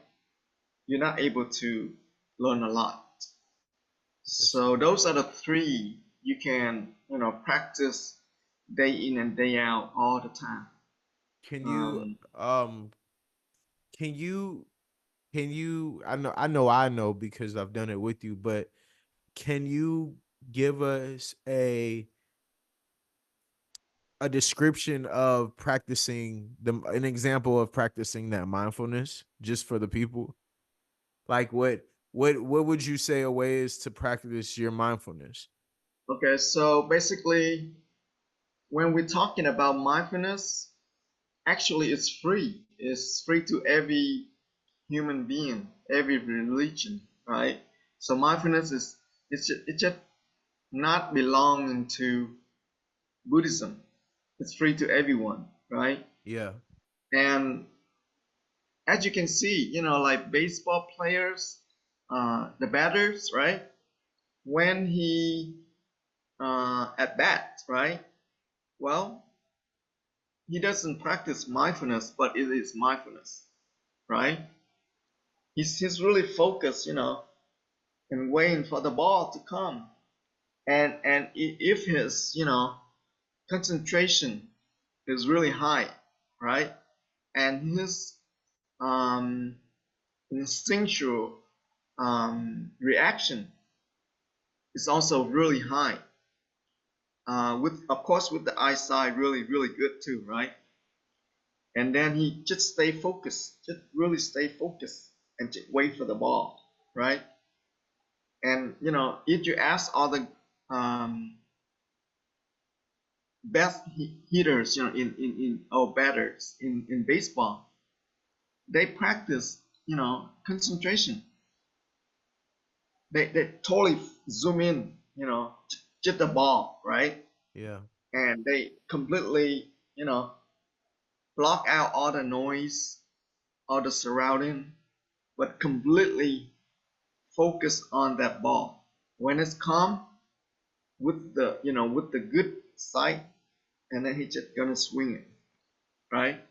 you're not able to learn a lot. Yes, So sir. those are the three you can, practice day in and day out all the time. Can you Um, can you I know because I've done it with you, but can you give us a description of practicing an example of practicing that mindfulness just for the people? Like what would you say a way is to practice your mindfulness? Okay, so basically, when we're talking about mindfulness, actually it's free. It's free to every human being, every religion, right? So mindfulness is it's just not belonging to Buddhism. It's free to everyone, right? Yeah. And as you can see, like baseball players, the batters, right? When he at bat, right? Well, he doesn't practice mindfulness, but it is mindfulness, right? He's really focused, and waiting for the ball to come. And if his, concentration is really high, right? And his um, instinctual reaction is also really high. With of course with the eyesight really really good too, right? And then he just stay focused, just really stay focused and just wait for the ball, right? And if you ask all the um, best hitters, in or batters in baseball, they practice, concentration. They totally zoom in, just the ball, right? Yeah. And they completely, block out all the noise, all the surrounding, but completely focus on that ball. When it's calm, with the good sight, and then he's just gonna swing it, right?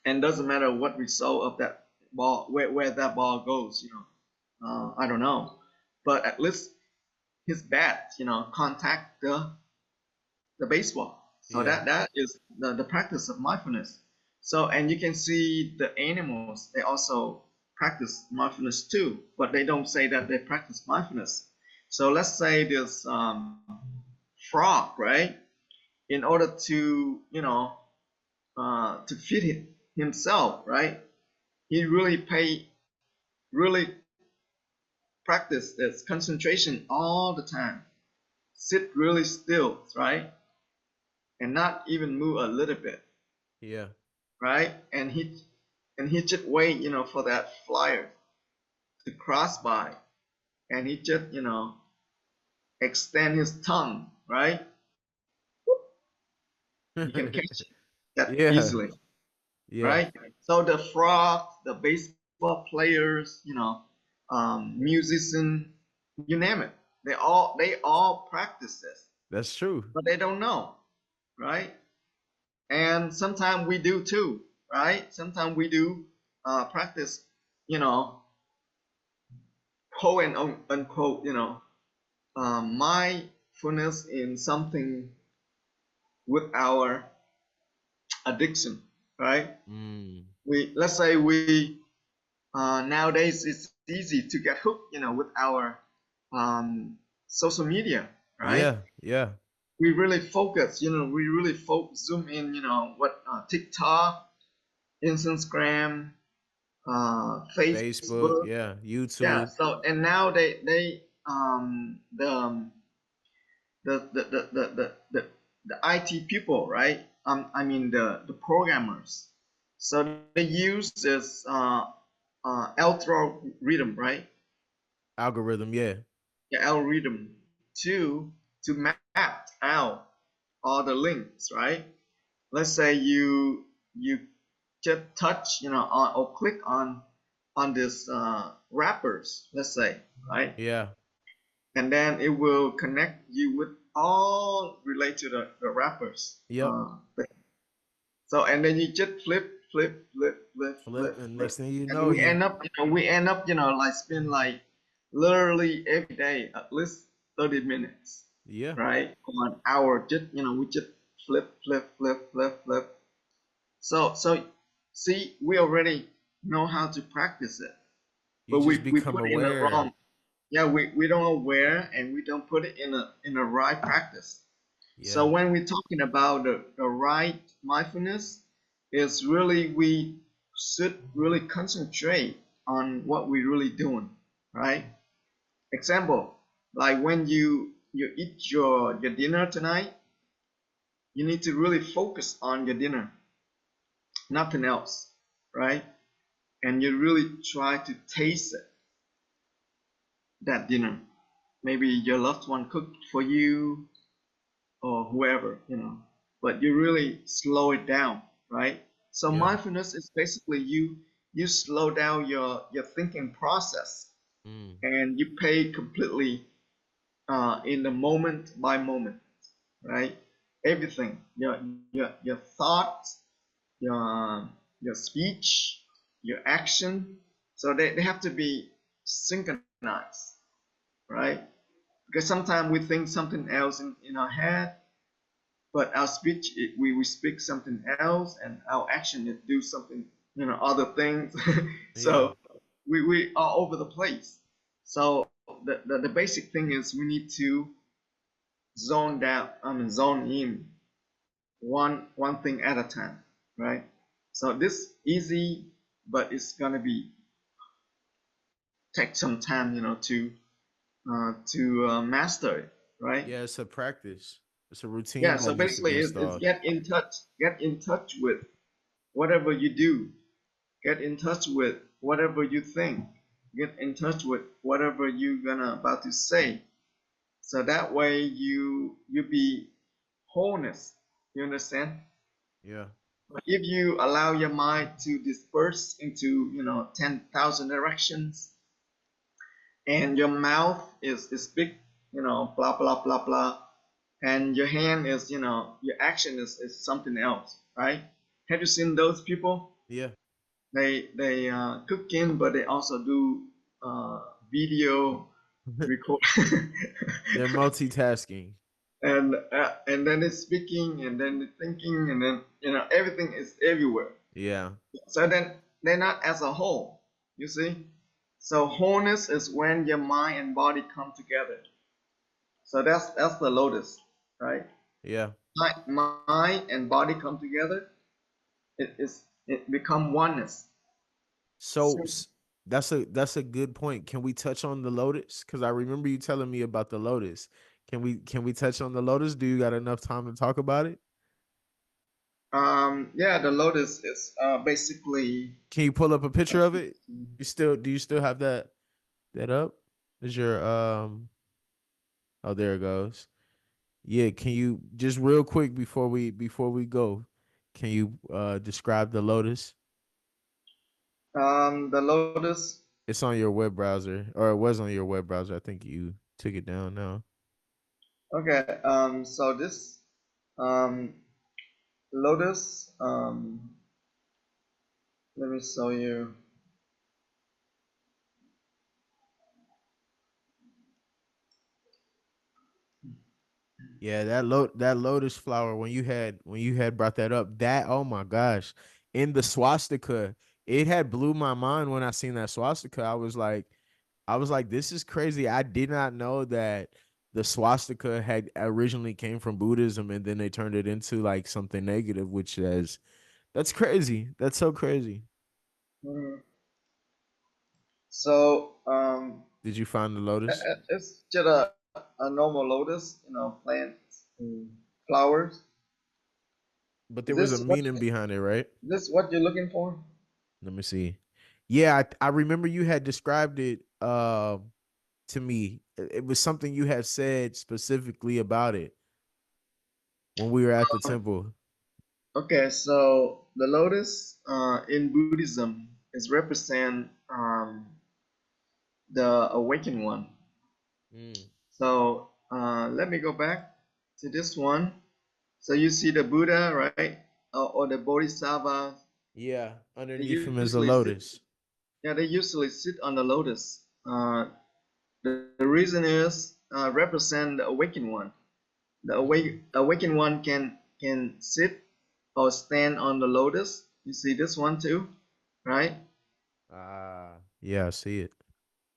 And doesn't matter what result of that ball, where that ball goes, I don't know, but at least his bat, contact the baseball. So Yeah. that is the practice of mindfulness. So and you can see the animals, they also practice mindfulness too, but they don't say that they practice mindfulness. So let's say this frog, right? In order to to feed himself, right? He really practice this concentration all the time. Sit really still, right? And not even move a little bit, Yeah. right? And he just wait, for that flyer to cross by, and he just, extend his tongue, right? You can catch it that Yeah. easily, Yeah. right? So the frogs, the baseball players, musician, you name it, they all practice this, That's true. but they don't know, right? And sometimes we do too, right? Sometimes we do practice, you know, quote and unquote, mindfulness in something with our addiction, right? Mm. Let's say we nowadays it's easy to get hooked, with our social media, right? Yeah. Yeah. We really focus, zoom in, what TikTok, Instagram, Facebook. Facebook. Yeah. Yeah. YouTube. So and now they the IT people, right? I mean the programmers. So they use this algorithm, right? Algorithm. Yeah. The algorithm to map out all the links, right? Let's say you just touch, or click on this wrappers, let's say, right? Yeah. And then it will connect you with all related to the wrappers. Yep. So and then you just Flip. And next flip, thing you and know, you. we end up, like spend like literally every day at least 30 minutes, Yeah. right? Or an hour, just we just flip. So see, we already know how to practice it, You but we just we become put in the aware. wrong. yeah, we don't aware and we don't put it in a right practice. So Yeah. when we're talking about the right mindfulness, is really we should really concentrate on what we're really doing, right? Example, like when you eat your dinner tonight, you need to really focus on your dinner, nothing else, right? And you really try to taste it, that dinner. Maybe your loved one cooked for you or whoever, but you really slow it down, right? So Yeah. mindfulness is basically you slow down your thinking process Mm. and you pay completely in the moment by moment, right? Everything, your thoughts, your speech, your action, so they have to be synchronized, right? Because sometimes we think something else in our head, but our speech we speak something else, and our action is do something, other things. Yeah. So we are over the place. So the basic thing is we need to zone down, I mean zone in one thing at a time, right? So this easy, but it's gonna be take some time, to master it, right? Yeah, it's a practice. It's a routine Yeah. that So needs to basically, be it's installed. get in touch with whatever you do, get in touch with whatever you think, get in touch with whatever you're gonna about to say. So that way you be wholeness. You understand? Yeah. But if you allow your mind to disperse into 10,000 directions, and your mouth is big, blah blah blah blah, and your hand is, your action is something else, right? Have you seen those people? Yeah. They cooking, but they also do video record, They're multitasking. and then it's speaking, and then it's thinking, and then everything is everywhere. Yeah. So then they're not as a whole. You see, so wholeness is when your mind and body come together. So that's the lotus, right? Yeah. Mind and body come together. It become oneness. So that's a good point. Can we touch on the lotus? Because I remember you telling me about the lotus. Can we touch on the lotus? Do you got enough time to talk about it? Yeah, the lotus is basically. Can you pull up a picture of it? Do you still have that up? Is your oh, there it goes. Yeah, can you just real quick before we go, can you describe the lotus? The lotus. It's on your web browser, or it was on your web browser. I think you took it down now. Okay. So this um lotus. Let me show you. Yeah, that lotus flower when you had brought that up, that oh my gosh, in the swastika, it had blew my mind when I seen that swastika. I was like, this is crazy. I did not know that the swastika had originally came from Buddhism and then they turned it into like something negative, which is that's crazy. That's so crazy. Mhm. So Did you find the lotus? it's just a normal lotus, plants and flowers. But Is there was a this what meaning behind it, right? you're looking for? Let me see. Yeah, I remember you had described it to me. It was something you had said specifically about it when we were at the temple. Okay, so the lotus in Buddhism is represent the awakened one. Mm. So let me go back to this one. So you see the Buddha, right? Or the Bodhisattva. Yeah, They underneath him is a usually sit. lotus. Yeah, they usually sit on the lotus. The reason is represent the awakened one. The Mm. awakened one can sit or stand on the lotus. You see this one too, right? Ah, yeah, I see it.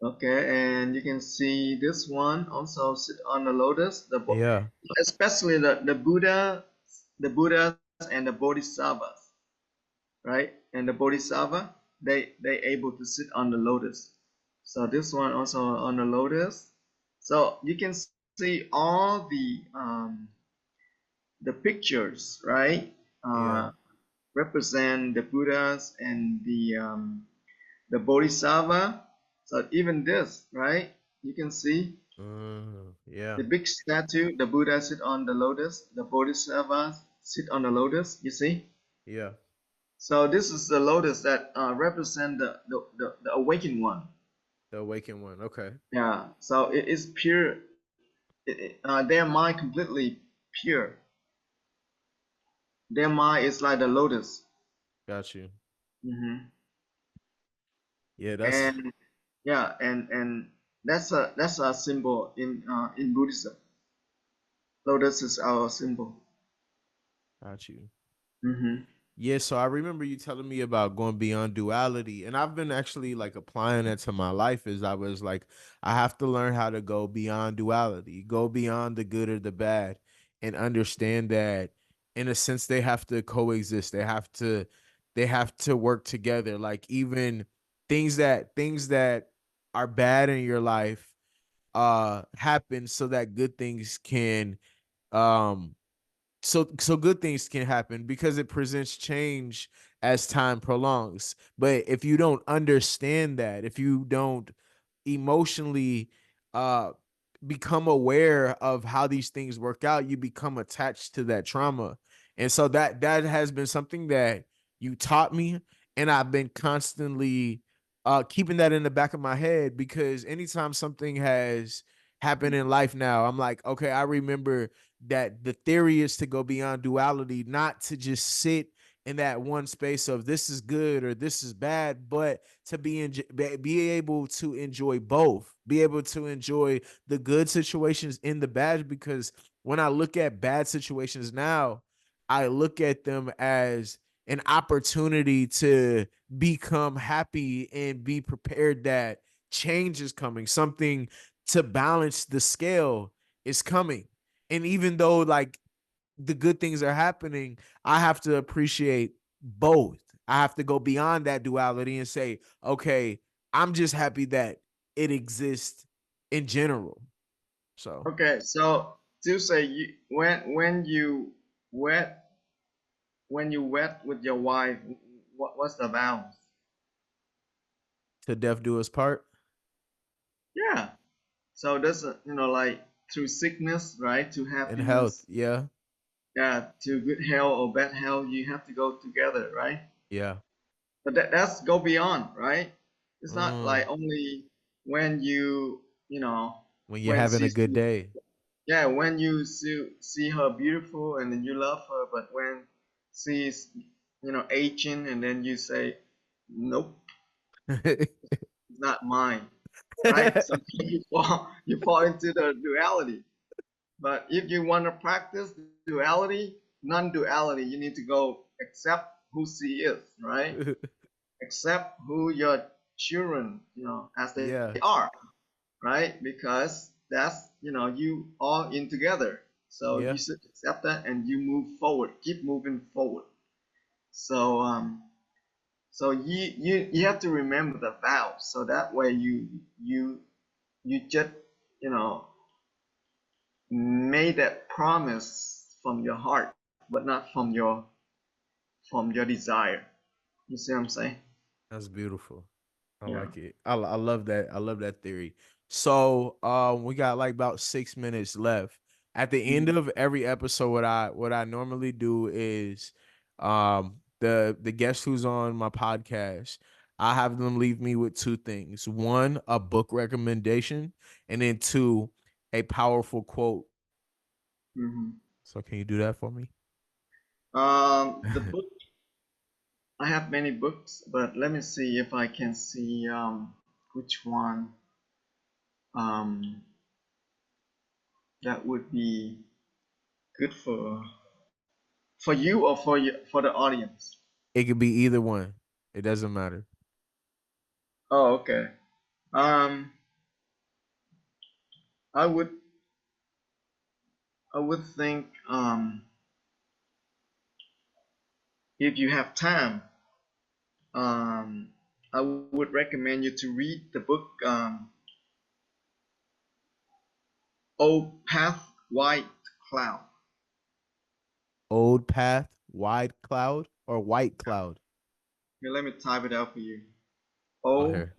Okay, and you can see this one also sit on the lotus. Yeah. Especially the Buddhas and the Bodhisattvas, right? And the Bodhisattva, they able to sit on the lotus. So this one also on the lotus. So you can see all the pictures, right? Uh, Yeah. represent the Buddhas and the Bodhisattva. So even this, right? You can see Yeah. the big statue, the Buddha sit on the lotus, the Bodhisattva sit on the lotus, you see? Yeah. So this is the lotus that represent the awakened one. The awakened one. Okay. Yeah, so it is pure, their mind completely pure. Their mind is like the lotus. Got you. Hmm. Yeah, that's And yeah, and that's a symbol in Buddhism. Lotus is our symbol. got you. Hmm. Yeah, so I remember you telling me about going beyond duality, and I've been actually like applying that to my life. Is I was like, I have to learn how to go beyond duality, go beyond the good or the bad, and understand that in a sense they have to coexist. They have to work together. Like even things that are bad in your life happen so that good things can um so good things can happen because it presents change as time prolongs. But if you don't understand that, if you don't emotionally uh become aware of how these things work out, you become attached to that trauma. And so that has been something that you taught me, and I've been constantly keeping that in the back of my head because anytime something has happened in life now, I'm like, okay, I remember that the theory is to go beyond duality, not to just sit in that one space of this is good or this is bad, but to be able to enjoy both, be able to enjoy the good situations in the bad. Because when I look at bad situations now, I look at them as an opportunity to become happy and be prepared that change is coming, something to balance the scale is coming. And even though like the good things are happening, I have to appreciate both. I have to go beyond that duality and say, okay, I'm just happy that it exists in general. So Okay, so to say wet when you wet with your wife, what's the vows? to death do us part Yeah. So that's like through sickness, right? To in health. happiness, Yeah. yeah, to good health or bad health, you have to go together, right? Yeah. But that's go beyond, right? It's not Mm. like only when you know, When you're when having a she's, good day. yeah, when you see her beautiful and then you love her, but when she's, aging and then you say, nope, it's not mine, right? Sometimes you fall into the duality. But if you want to practice duality, non-duality, you need to go accept who she is, right? Accept who your children, as they Yeah. are, right? Because that's, you all in together. So you Yeah. should accept that and you move forward, keep moving forward. So you have to remember the vows, so that way you just, you know made that promise from your heart, but not from your desire. You see what I'm saying? That's beautiful. I Yeah. like it. I love that. I love that theory. So we got like about 6 minutes left. At the end Mhm. of every episode, what I normally do is the guest who's on my podcast, I have them leave me with two things. One, a book recommendation, and then two, a powerful quote. Mhm. So can you do that for me? The book, I have many books, but let me see if I can see which one um, that would be good for you or for the audience. It could be either one. It doesn't matter. Oh, okay. Um, I would I would think if you have time, um, I would recommend you to read the book "Old Path, White Cloud." Old path, wide cloud, or white cloud? Here, let me type it out for you. Oh, "Old here.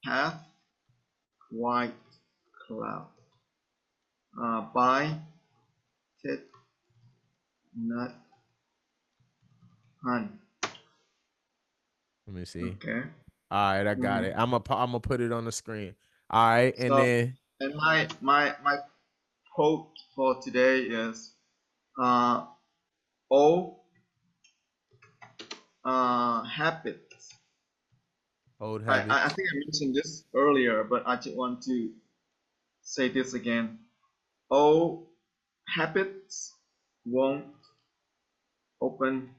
Path, White Cloud" by Ted Nut Hunt. Let me see. Okay. All right, I got it. Mm. I'm gonna put it on the screen. All right, and So, then and my quote for today is uh, "All habits." old I habits. think I mentioned this earlier, but I just want to say this again. All habits won't open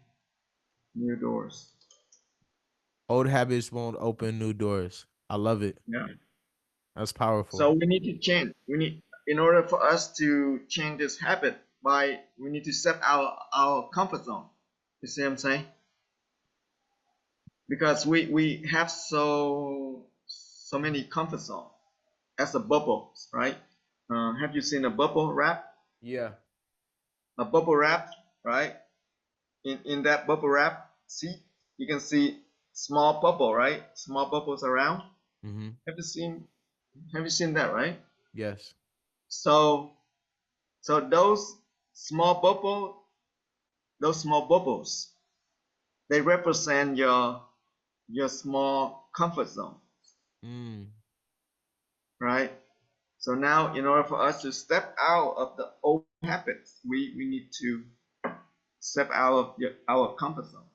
new doors. Old habits won't open new doors. I love it. Yeah. That's So powerful. we need to change. We need, in order for us to change this habit, we need to set our comfort zone. You see what I'm saying? Because we have so many comfort zone as a bubble, right? Have you seen a bubble wrap? Yeah. A bubble wrap, right? In that bubble wrap, see, you can see small bubble, right? Small bubbles around. Mm-hmm. Have you seen Have you seen that, right? Yes. So those small small bubbles, they represent your small comfort zone, Mm. right? So now, in order for us to step out of the old habits, we need to step out of our comfort zone.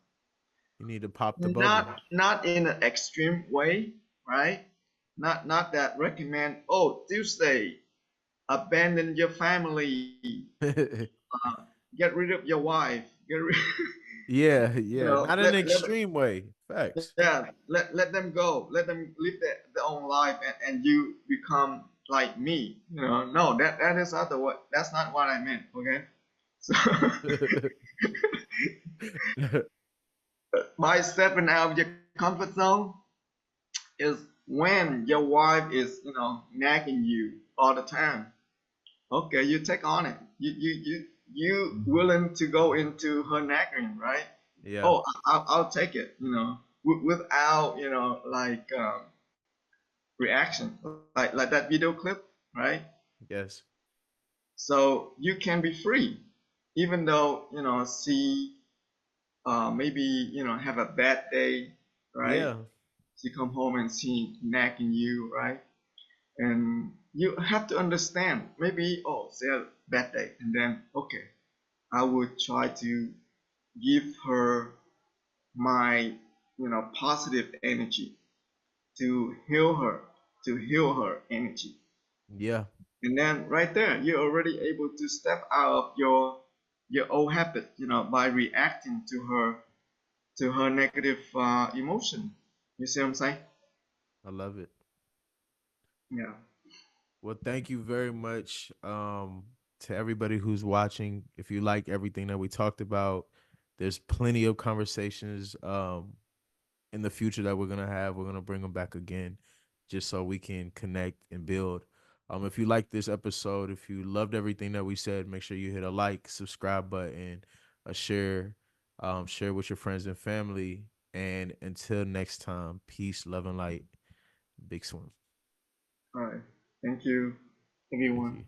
You need to pop the bubble. Not in an extreme way, right? Not that recommend, oh, Tuesday, abandon your family, get rid of your wife, Yeah, you yeah. know, Not in an extreme way. Facts. yeah, let them go, let them live their own life, and you become like me. No, that is not the what. That's not what I meant. Okay, so by stepping out of your comfort zone is when your wife is, nagging you all the time. Okay, you take on it. You willing to go into her nagging, right? Yeah. Oh, I'll take it. Without like reaction, like that video clip, right? Yes. So you can be free, even though she maybe have a bad day, right? Yeah. She come home and she nagging you, right? And you have to understand, maybe, oh, she had a bad day, and then okay, I would try to give her my positive energy to heal her energy. Yeah. And then right there, you're already able to step out of your old habit, by reacting to her negative emotion. You see what I'm saying? I love it. Yeah. Well, thank you very much to everybody who's watching. If you like everything that we talked about, there's plenty of conversations in the future that we're gonna have. We're gonna bring them back again, just so we can connect and build. If you like this episode, if you loved everything that we said, make sure you hit a like, subscribe button, a share, share with your friends and family. And until next time, peace, love, and light. Big swim. All right. Thank you, Thank everyone. you.